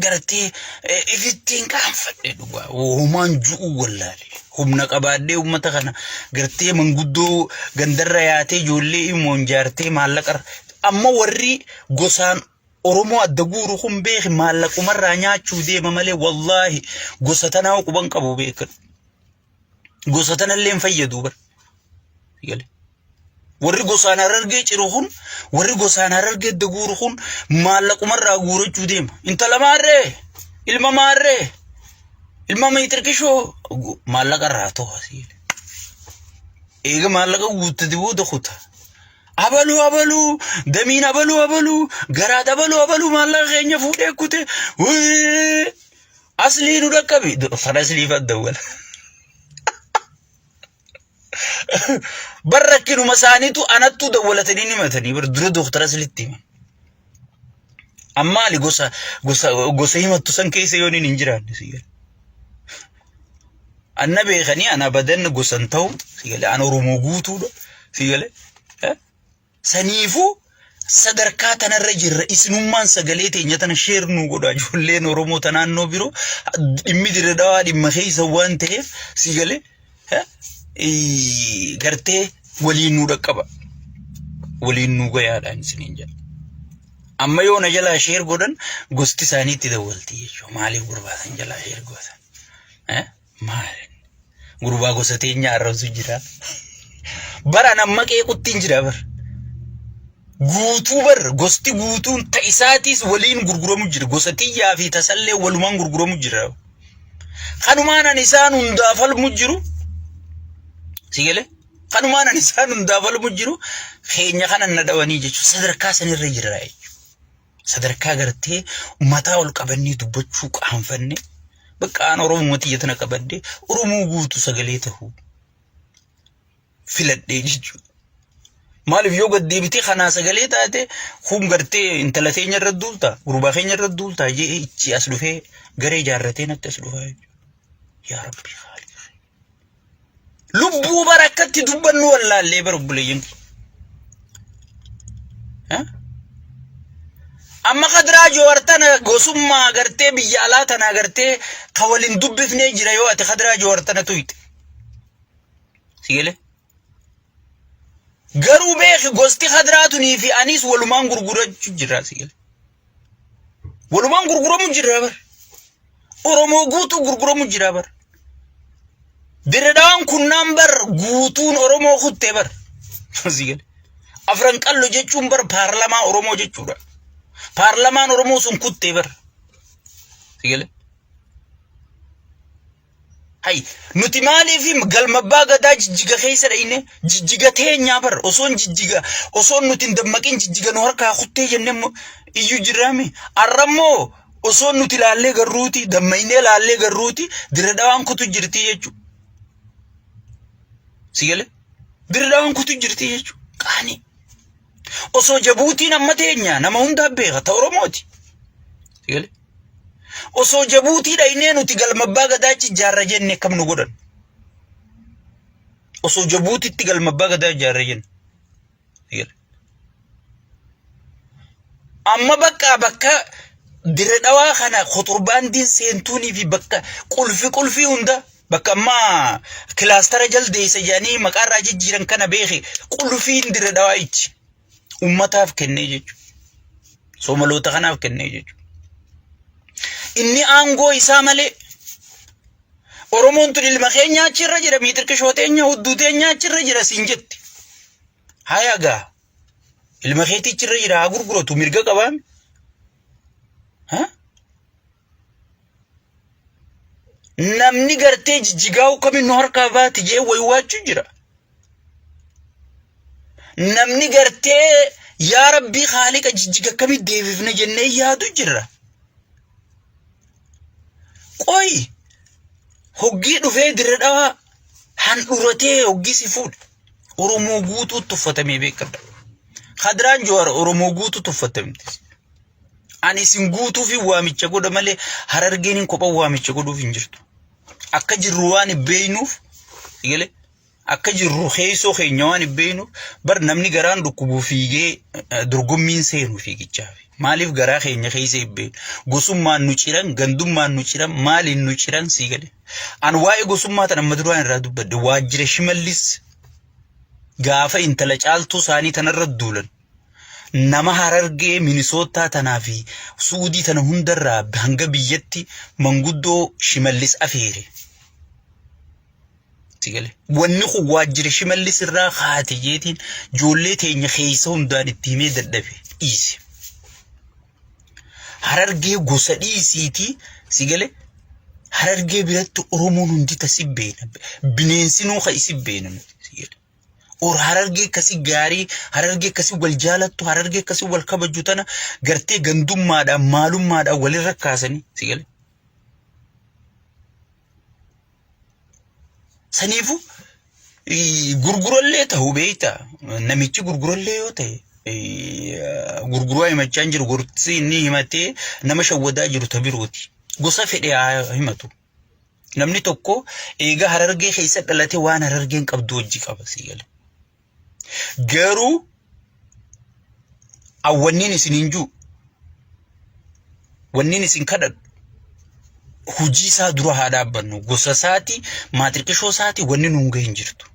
gartee ifittiin qaanfadhe dhugaa homaan ju'u wallaale humna qabaadhee ummata kana gartee manguddoo gandarra yaatee ijoollee imoon jaartee maallaqa amma warri gosaan oromoo adda guuru kun beeki maallaqumarraa nyaachuu deema malee wallahi gosa tanaa quban qabu beekan gosa tanallee hin fayyadu bar sigale warri gosaan Harargee ciru kun warri gosaan Harargee daguuru kun maallaqumarraa guurachuu deema intala maarree ilma maarree ilma maytirkishoo maallaqa irraa ta'u asii eega maallaqa guuttati booda kuta abalu damiin abalu garaa abalu maallaqa keenya fuudhee kute asli nu dhaqqabi farasli faddawwal barrakkinu masaanitu anattu dawwalatanii nimatanii bar dura doktara aslitti amma ali gosa himattu san keessa yooniin hin jiraanne sigal anna beekanii ana badan gosan ta'u sigal ana oromoo guutuudha sigal saniifu sadarkaa tanarra jirra isinummaan sagalee teenya tana sheer nu godha ijoolleen oromoo tanaannoo biroo dhimmi dirre dhawaa dhimma keessa waan ta'eef sigal gartee waliin nu dhaqqaba waliin nu gayaadhaan isiniin jedha amma yoo na jalaa sheer godhan gosti isaaniitti dawwalti jechuudha maaliif gurbaasan jalaa sheer godhan maali gurbaa gosa teenya arrabsu jira bara namma qeequttiin jira bar guutuu bar gosti guutuun ta'isaatiis waliin gurguramu jira gosa tiyyaa fi tasallee walumaan gurguramu jira kanumaanan isaan hundaa falmu jiru sigale kanumaanan isaan hundaa falmu jiru keenya kanan na dhawanii jechuudha sadarkaa sanirra jira sadarkaa gartee mataa ol qabannee dubbachuu qaanfanne bakka aan oromoo tiyyatana qabadde oromoo guutu sagalee ta'u filadhee jechuudha maaliif yoo gaddeebitee kanaa sagalee taate kun gartee intala teenya irra duulta gurbaa keenya irra duulta jee ichi as dhufee garee jaarratee natti as dhufaa jechuudha yaa rabbi lubbuu barakkatti dubbannu wallaallee barobbuleeyyan amma kadraa joortana gosummaa gartee biyya alaa tana gartee ka waliin dubbifnee jira yoo ati kadraa joortana tuyte sigale garuu beeki gosti kadraatunii fi anis walumaan gurgurachuu jira sigale walumaan gurguramu jira bar oromoo guutuu gurguramu jira bar diredaan kunnaan bar guutuun oromoo kuttee bar sigale afran qallo jechuun bar paarlamaa oromoo jechuudha paarlamaan oromoo sun kuttee bar sigale hay nuti maaliif galmabbaa gadaa jijjiga keessa dhayne jijjiga teenyaa bar osoon nuti dammaqin jijjiga nu harkaa kuttee jennee iyyu jiraame arrammoo osoon nuti laallee garruuti dammaynee laallee garruuti diredaan kutu jirti jechu sigale diredaan kutu jirti jechu qaani osoo jabuutiin amma teenya nama hunda beeka ta oromooti sigale osoo jabuutii dhaynee nuti galmabbaa gadaachi jaarra jenne kam nu godhan osoo jabuutitti galmabbaa gadaa jaarra jenne sigale amma bakka dire dhawaa kana khoturbaandiin seentuunii fi bakka qulfi hunda bakka amma kilaastara jaldeessa jaanii maqaarraa jijjiiran kana beeki qulfiin dire dhawaa ichi ummataaf kennee jechuudha soomaloota kanaaf kennee jechuudha inni aangoo isaa malee oromoon tun ilma keenya achirra jira miitirka shooteenya hudduu teenya achirra jira siin jetti hayagaa ilma keetii achirra jira haa gurguratu mirga qabaame namni gartee jijjigaa kamiin nu harkaa baati jee waywaachuu jira namni gartee yaa rabbii khaaliqa jijjiga kamii deebifne jennee yaadu jira qoy hoggii dhufee dire dhawaa handhuratee hoggii si fuudhe oromoo guutuu tuffatamee beekadha kadraan joora oromoo guutuu tuffatamte ani sin guutuu fi waamicha godha malee harargeeniin kopha waamicha godhuuf hin jirtu akka jirru waan beeynuuf igale akka jirru keeysoo keenya waan beeynuuf bar namni garaan dhukkubuu fiigee dorgommiin seenu fiigichaaf maaliif garaa keenya keessa ibbe gosummaan nu ciran gandummaan nu ciran maaliin nu ciran sigale an waa'ee gosummaa tan amma duraan irraa dubbadde waajjira shimallis gaafa intala caaltuu saanii tanarra duulan nama harargee minisootaa tanaa fi suudii tana hundarraa hanga biyyatti manguddoo shimallis afeere sigale wanni kun waajjira shimallis irraa haati jeetiin joollee teenya keessa hundaan itti himee dadhabe dhiise harargee gosa dhiisiiti Sigale harargee biratti Oromoon hundi tasibbeena bineensinuu ka isibbeena sigale or harargee kasi gaarii harargee kasi wal jaalattu harargee kasi wal kabaju tana gartee gandummaadhaan maalummaadhaan walirra kaasanii sigale saniifu gurgurallee ta'uu beeyta namichi gurgurallee yoo ta'e gurguruu himachaan jiru gorsi inni himatee nama shawwadaa jiru tabirooti gosa fedhe himatu namni tokko eega harargee keessa dhalate waan harargeen qabdu wajji qaba sigale garuu awwanniin isin hinjuu wanniin isin kadhadhu hujii isaa dura haa dhaabbannu gosa isaati maatirqishoo isaati wanni nuun ga'e hin jirtu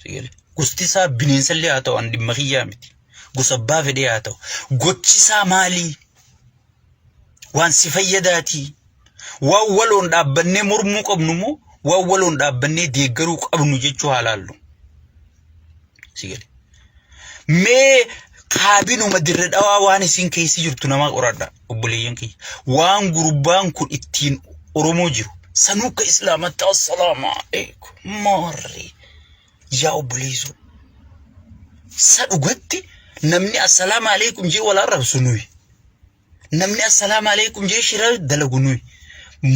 sigale gosti isaa bineensallee haa ta'u an dhimma kiyyaa miti gosa abbaa fedhee haa ta'u gochi isaa maalii waan si fayyadaati waan waloon dhaabbannee mormuu qabnu moo waan waloon dhaabbannee deeggaruu qabnu jechuu haalaallu sigale mee kaabinuma dirre dhawaa waan isin keessi jirtu nama qoradha obboleeyyan kiyya waan gurbaan kun ittiin Oromoo jiru sanuuka islaamatti assalaamu alaykum marri yaa obboleessu sa dhugatti namni assalaamu alaykum jee wal arrabsu nuyi namni assalaamu alaykum jee shira dalagu nuyi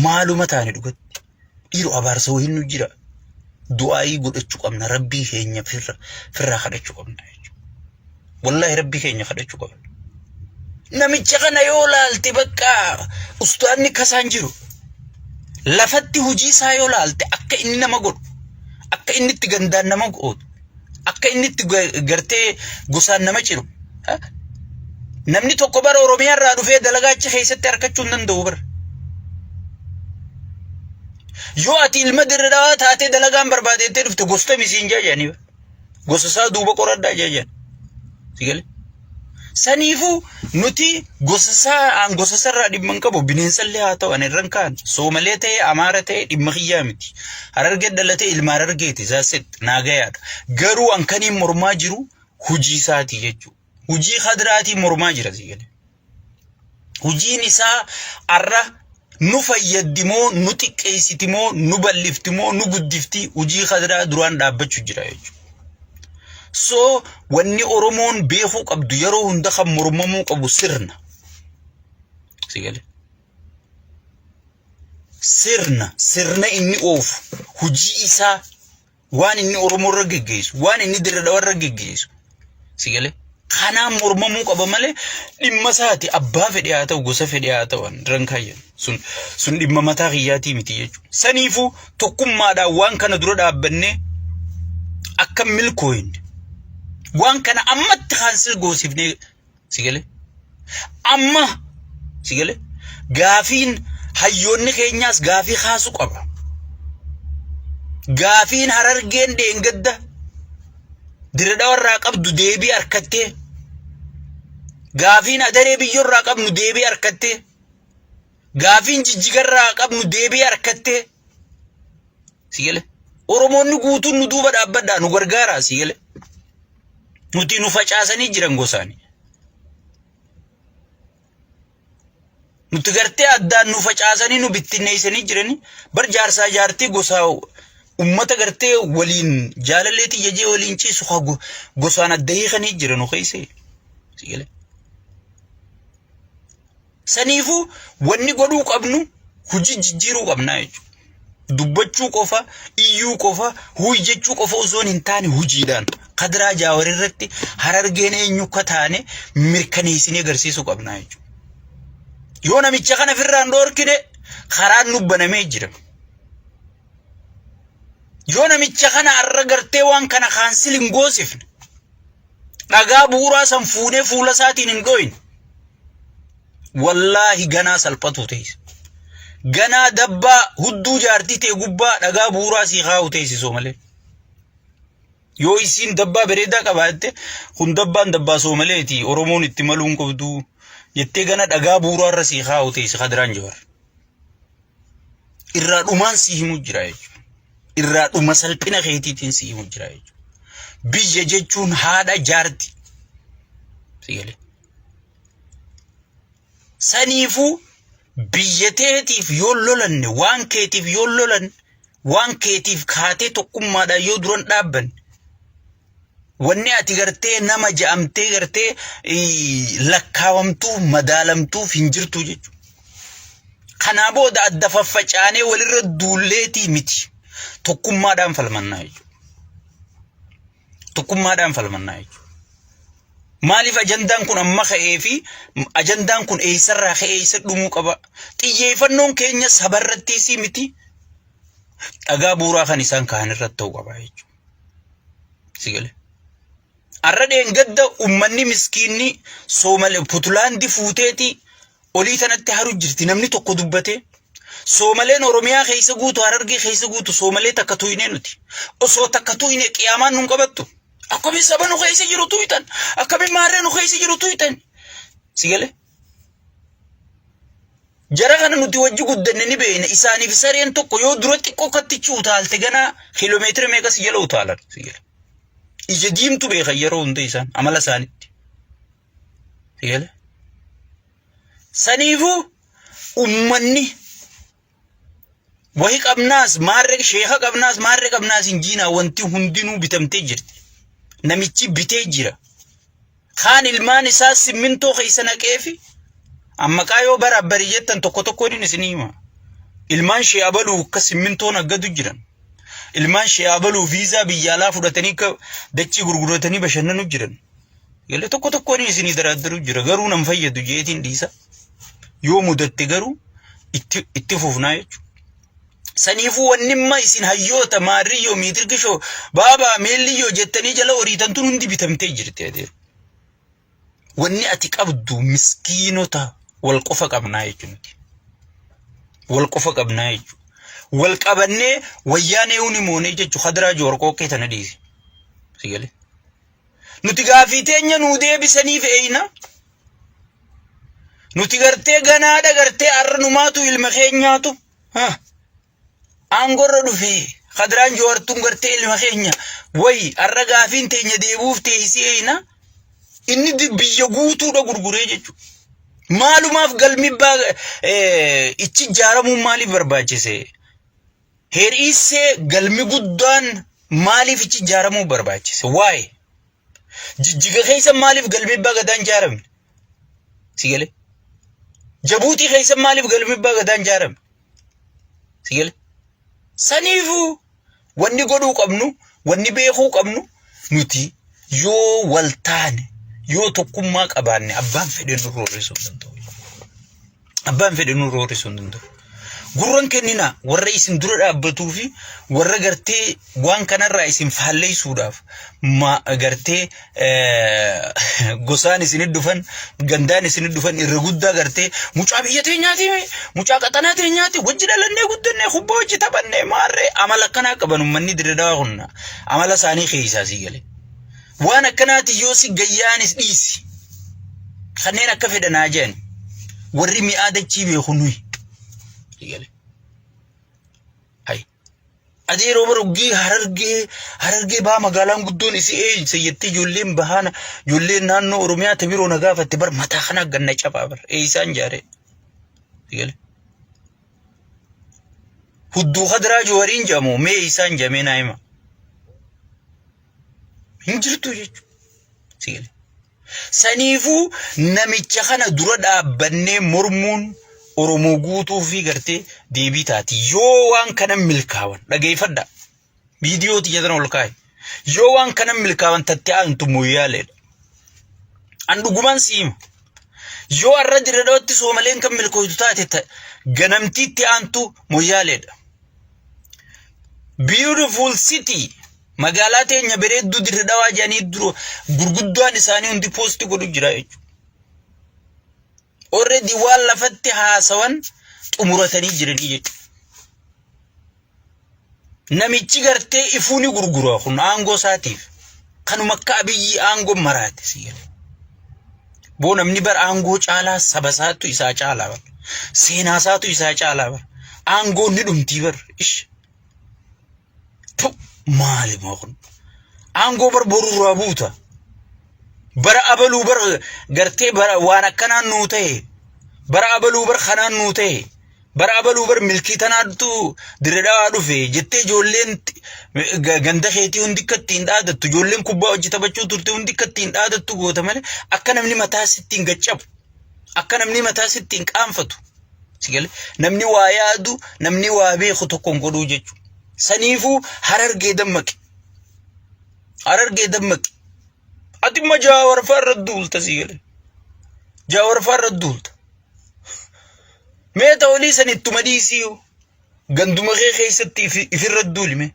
maaluma taane dhugatti dhiiroo abaarsa wahin nu jira du'aayii godhachuu qabna rabbii keenya firraa kadhachuu qabna wallahi rabbii keenya kadhachuu qabna namicha kana yoo laalte bakka ustaanni kasaan jiru lafatti hujii isaa yoo laalte akka inni nama godhu akka inni itti gandaan nama godhu akka inni itti gartee gosaan nama ciru namni tokko bara Oromiyaa irraa dhufee dalagaa achi keessatti harkachuu hin danda'u bara yoo ati ilma dirraa taatee dalagaan barbaadettee dhufte gosta misiin jaajanii gosa isaa duuba qoradhaa jaajan sigale saniifu nuti gosa sarraa dhimman qabu bineensallee haa ta'u anirran kaan Soomalee ta'e Amaara ta'e dhimma kiyyaa miti harargee dhalatee ilma harargeeti zaaset naagayaadha garuu an kaniin mormaa jiru hujii isaati jechuudha hujii hadraatii mormaa jira sigale hujiin isaa arra nu fayyaddimoo nu xiqqeessitimoo nu bal'iftimoo nu guddifti hujii hadraa duraan dhaabbachuu jira jechuudha so wanni Oromoon beekuu qabdu yeroo hunda kan mormamuu qabu sirna sigale sirna inni oofu hujii isaa waan inni Oromoo irra geggeessu waan inni dirra dhawaa irra geggeessu sigale kanaan mormamuu qaba malee dhimma isaati abbaa fedhe haa ta'u gosa fedhe haa ta'u diran kaayyan sun dhimma mataa kiyyaatii miti jechuudha saniifu tokkummaadhaan waan kana dura dhaabbannee akka milkooyin waan kana ammatti kaansil goosifnee sigale amma sigale gaafiin hayyoonni keenyaas gaafii kaasuu qaba gaafiin harargeen dheengadda dirra dhawarraa qabdu deebii harkattee gaafiin adaree biyyoorraa qabnu deebii harkattee gaafiin jijjigarraa qabnu deebii harkattee sigale Oromoonni guutuun nu duuba dhaabbadhaa nu gargaaraa sigale nuti nu facaasanii jiran gosaani nuti gartee addaan nu facaasanii nu bittinneessanii jirani bar jaarsaa jaartii gosaa ummata gartee waliin jaalalleetii yajee waliin ciisu gosaan adda hiikanii jiran keessa sigale saniifu wanni godhuu qabnu hujii jijjiiruu qabnaa jechuudha dubbachuu qofa iyyuu qofa hujjechuu qofa osoo hin taane hujiidhaan kadraa jaawarii irratti harargeen eenyu akka taane mirkaneessinee agarsiisuu qabnaa jechuudha yoo namicha kana firraan dhoorkine karaan nu banamee jira yoo namicha kana arra gartee waan kana kaansil hin goosifne dhagaa buuraa san fuunee fuula isaatiin hin dhoyin wallahi ganaa salphatu ta'is ganaa dabbaa hudduu jaartii ta'e gubbaa dhagaa buuraa sii kaa'u ta'isisoo malee yoo isin dabbaa bareedaa qabaatte kun dabbaan dabbaa Soomaleeti Oromoon itti maluun qabdu jettee gana dhagaa buuraa irra sii kaa'u ta'is hadraan jawar irraa dhumaan sii himu jira jechuudha irraa dhuma salphina keetiitiin sii himu jira jechuudha biyya jechuun haadha jaarti sigale saniifu biyyateetiif yoo lolanne waan keetiif yoo lolan waan keetiif kaatee tokkummaadhaan yoo duran dhaabban wanni ati gartee nama ja'amtee gartee lakkaawamtuu madaalamtuuf hin jirtu jechuudha. Kana booda adda faffacaanee walirra duulleetii miti tokkummaadhaan falmannaa jechuudha. Tokkummaadhaan falmannaa jechuudha. Maaliif ajandaan kun amma ka'ee fi ajandaan kun eessarraa ka'ee eessa dhumuu qaba? Xiyyeeffannoon keenya sabarrattiisii miti dhagaa buuraa kan isaan kaan irratti ta'uu qaba jechuudha. Sigalee. Arradeen gadda ummanni miskiinni Soomalee Puntlaandi fuuteeti olii tanatti haru jirti namni tokko dubbate. Soomaleen Oromiyaa keessa guutu Harargee keessa guutu Soomalee takka tuyinee nuti. Osoo takka tuyinee qiyaamaan nun qabattu. Akkamiin saba nu keessa jiru tuyitan? Akkamiin maarree nu keessa jiru tuyitan? Sigalee. Jara kana nuti wajji guddanne ni beeyna isaaniif sareen tokko yoo dura xiqqoo kattichi utaalte ganaa kiiloomeetira meeqa si jala utaalan? Sigalee. Ija diimtu beekan yeroo hunda isaan amala isaanitti. Sigalee. Saniifuu ummanni wahi qabnaas maarree sheeka qabnaas maarree qabnaas hin jiinaa wanti hundinuu bitamtee jirti. Namichi bitee jira. Kaan ilmaan isaa simmintoo keessa naqeefi amma qaayoo barabbari jettan tokko tokkoon isinii hima. Ilmaan shee abaluu akka simmintoon aggadu jiran. Ilmaan shee abaluu viizaa biyya alaa fudhatanii dachii gurguratanii bashannanu jiran. Galee tokko tokkoon isinii daraaddaru jira garuu nam fayyadu jeetiin dhiisa. Yoo mudatte garuu itti fufnaa jechuudha. Saniifuu wannimma isin hayyoota maarriyyoo miitirgishoo baabaa meelliyyoo jettanii jala horiitantuun hundi bitamtee jirti adeeru. Wanni ati qabdu miskiinota wal qofa qabnaa jechuudha. Wal qofa qabnaa jechuudha. Wal qabannee wayyaanee uni moonee jechuudha. Khadraa joorqooqqee tana dhiisi. Sigalee. Nuti gaafii teenya nuu deebisaniif eeyna. Nuti gartee ganaadha gartee arra numaatu ilma keenyaatu. Angorra dhufee Khadraan joortuun gartee ilma keenya wayi arra gaafiin teenya deebuuf teessii eeyna. Inni biyya guutuudha gurguree jechuudha. Maalumaaf galmibbaa ichi ijaaramuun maaliif barbaachise? Heriisee galmi guddaan maaliif ichi ijaaramuu barbaachise? Waa'ee jijjiga keessa maaliif galmibbaa gadaan ijaaramne? Sigalee. Jabuutii keessa maaliif galmibbaa gadaan ijaaramne? Sigalee. Saniifuu wanni godhuu qabnu wanni beekuu qabnu nuti yoo wal taane yoo tokkummaa qabaanne abbaan fedhe nu roorrisuu danda'u. Abbaan fedhe nu roorrisuu danda'u. Gurran kennina warra isin dura dhaabbatuu fi warra gartee waan kanarraa isin faalleessuudhaaf gartee gosaan isin dhufan gandaan isin dhufan irra guddaa gartee mucaa biyya teenyaati mucaa qaxanaa teenyaati wajji dhalannee guddannee hubboo wajji taphannee maarree amala akkanaa qaban ummanni dirreedhaa hunna amala isaanii keessaa sii galee. Waan akkanaati yoo si gayyaanis dhiisi. Kanneen akka fedhanaa jiran warri mi'aa dachii beeku nuyi. Hay. Adeeroo baruggii harargee baa magaalaan guddoon isii sayyattee ijoolleen bahana ijoolleen naannoo Oromiyaa tabiroo na gaafatte bar mataa kana ganna cabaa bar isaan jaare. Hudduu Khadraa Jooriin jedhamu mee isaan jamee naa hima. Hin jirtu jechuudha. Saniifuu namicha kana dura dhaabbannee mormuun Oromoo guutuu fi gartee deebii taati. Yoo waan kana milkaawan dhageeffadha. Viidiyoo tiyyaatan ol kaa'e. Yoo waan kana milkaawan tattee aantu mooyaaleedha. An dhugumaan siima. Yoo arra dirreedhaatti Soomaleen kan milkootu taate ganamtiitti aantu mooyaaleedha. Beautiful city. Magaalaa teenya bareedduu dirreedhaa jedhanii dura gurguddaan isaanii hundi poosti godhu jira jechuudha. Already waan lafatti haasawan xumuratanii jiranii jechuudha. Namichi gartee ifuuni gurgura kun aangoo isaatiif kanuma akka Abiyyi aangoo maraate sigalee. Boo namni bar aangoo caalaa saba isaatu isaa caalaa bar. Seenaa isaatu isaa caalaa bar. Aangoo ni dhumtii bar. Ish. Maali mookun. Aangoo bar borurraa buuta. Bara abaluu bara gartee bara waan akkanaan nuu ta'e برابلو بر خنان نوته برابلو بر ملكي تنادتو دردا دوفي جتة جولين غندا خيتي هندي كتين عادت جولين كوبا جتا بچو ترتي هندي كتين عادت تو غوتا مال akka namni mataa sittiin gaccabu akka namni mataa sittiin qaanfatu sigale namni waa yaadu namni waa beeku tokkon godhuu jechu saniifu harargee dammaqi ati majaawar farradulta sigale jaawar farradulta ميتا وليسن التمديسيو قندوم غير خيستي في الردول مي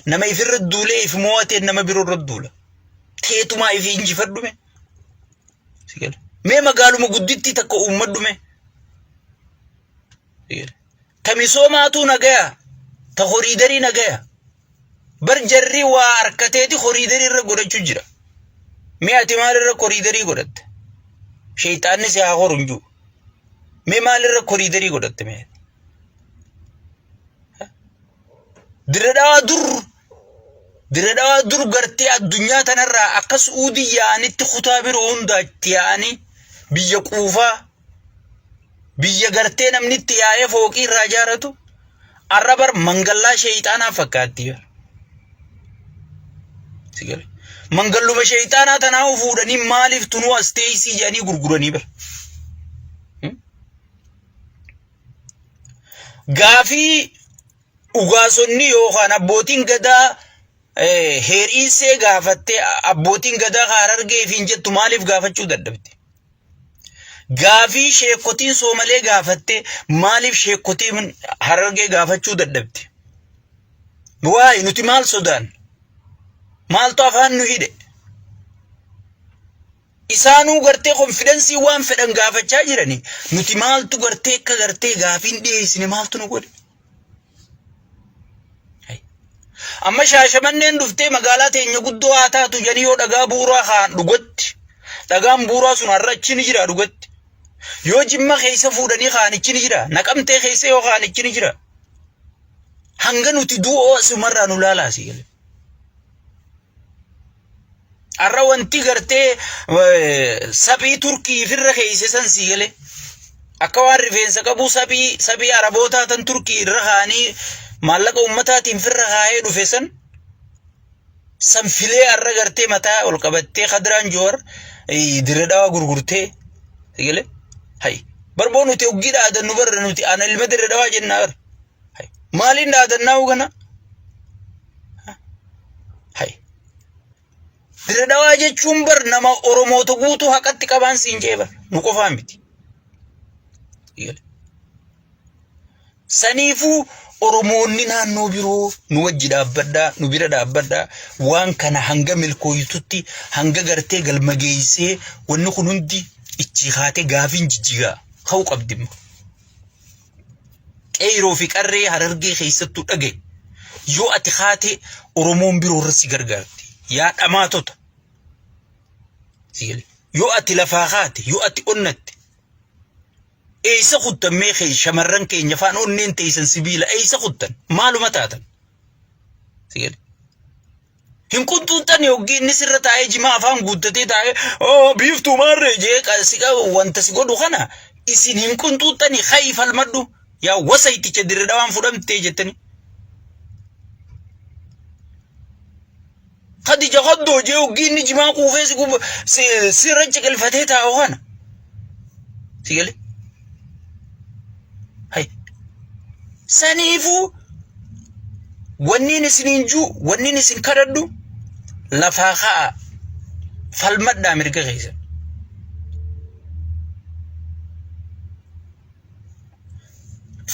نما في الردول في مواتين نما بيرو الردول تيتو ما في إنجي فردو مي سيقال ما قالوا مقدتي تكو أمدو مي سيقال تميسو ماتو نغايا تخوريدري نغايا برجري واركتيتي خوريدري رقودة چجرا مياتي مالي رقوريدري قودت شيطان نسي آخورنجو مي مالر كوريدري قدرت مي دردا در غرتي الدنيا تنرى اقص اودي يعني تخطابر اوندات يعني بيقوفا بيغرتي نمني تياي فوقي راجارتو عربر منغلا شيطانا فكاتي سيغل منغلو شيطانا تناو فودني مالف تنو استيسي يعني غرغرني بر غافي ugaasonni yookaan abbootiin gadaa heeriisee gaafattee abbootiin gadaa harargee fi jettu maaliif gaafachuu dadhabde gaafii sheekotiin soomalee gaafattee maaliif sheekotiin harargee gaafachuu dadhabde waay nuti maal sodaan maaltu afaan nu hidhe isaanuu gartee konfidensii waan fedhan gaafachaa jirani nuti maaltu gartee akka gartee gaafiin dhiyeessine maaltu nu godhe amma shaashamanneen dhuftee magaalaa teenya guddoo haa taatu janii yoo dhagaa buuraa haan dhugatti dhagaan buuraa sun har'achi ni jira dhugatti yoo jimma keessa fuudhanii haanichi ni jira naqamtee keessa yoo haanichi ni jira hanga nuti du'oo asumarraa nu laalaasi gale arra wanti gartee sabii turkii firra keessa san si gale akka waan rifeensa qabu sabii arabootaa tan turkii irra haanii maallaqa ummataatiin firra haayee dhufe san filee arra gartee mataa ol qabattee khadraan joor diradhaa gurgurtee sigale hay barboo nuti oggii dhaadannu barra nuti ana ilma diradhaa jennaa bar hay maaliin dhaadannaa ugana hay diradhaa jechuun bar nama oromoota guutuu haqatti qabaan siin jee bar nu qofaa miti sigale saniifuu oromoonni naannoo biroo nu wajji dhaabbadhaa nu bira dhaabbadhaa waan kana hanga milkooyitutti hanga gartee galmageessee wanni kun hundi ichi haate gaafiin jijjigaa ka'uu qabdimma qeeroo fi qarree harargee keessattuu dhagaye yoo ati haate oromoon biroo irratti gargaarti yaa dhamaatota yoo ati lafaa haate yoo ati onnatte eeysa khuttan meekhee shamarran keenya faan onneen teeysan sibiila eeysa khuttan maaluma taatan sigale hin kuntuutan yoggi inni sirra taa'ee jimaa afaan guuttatee taa'ee biiftuu maarree jee qasiqa wanta si godhu kana isin hin kuntuutani khayfal maddu yaa wasayticha dirdawaan fudhamtee jettani khadija khaddoo jee yoggi inni jimaa quufee sirra ciqilfatee taa'u kana sigale saniifu wanniin isininjuu wanniin isin kadhadhu lafaa haa falmadhaa mirga keessa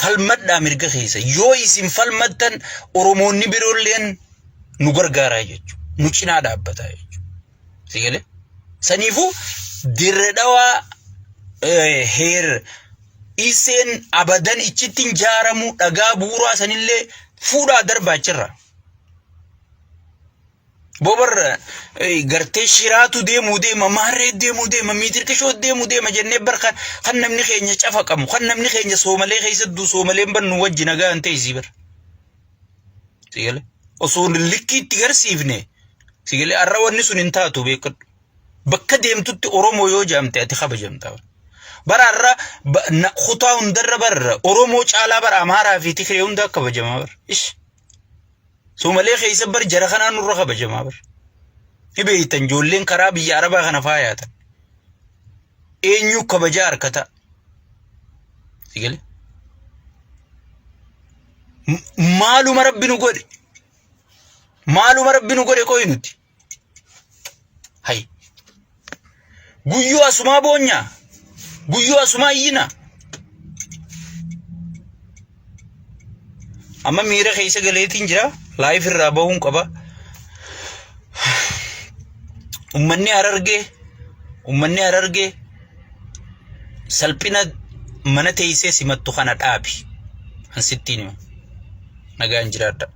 falmadhaa mirga keessa yoo isin falmattan oromoonni biroolleen nu gargaaraa jechuudha nu cinaa dhaabbataa jechuudha sigale saniifu dirdawaa heer isen abadan ichitin jaaramu dhagaa buuraa sanillee fuudhaa darbaachirra bobar gartee shiraatu deema maarree deema miitirkishoo deema jennee barka kan namni keenya cafa qabu kan namni keenya soomalee keessattuu soomaleen bannu wajji nagaan ta'e si bar sigale osoo likkiitti garsiifne sigale arra wanni sun hin taatu beekadhu bakka deemtutti oromoo yoo jaamte ati kabajamtaa برا خطا هندر بر أورومو على بر أمارا في تكري هندا كبجما بر إيش ثم ليه خيس بر جرخنا نور كبجما بر هبي تنجولين كرابي عربا خنفايات إنيو كبجار كتا سيقولي مالو مربي نقولي مالو مربي نقولي كوي نتي هاي guyyu asuma bonya guyyu asuma yina amma miira keessa galeetiin jira live irraa bahuun qaba ummanni ararge salphina mana teessee simattu kana dhaabi ansittiin nagaan jiraadha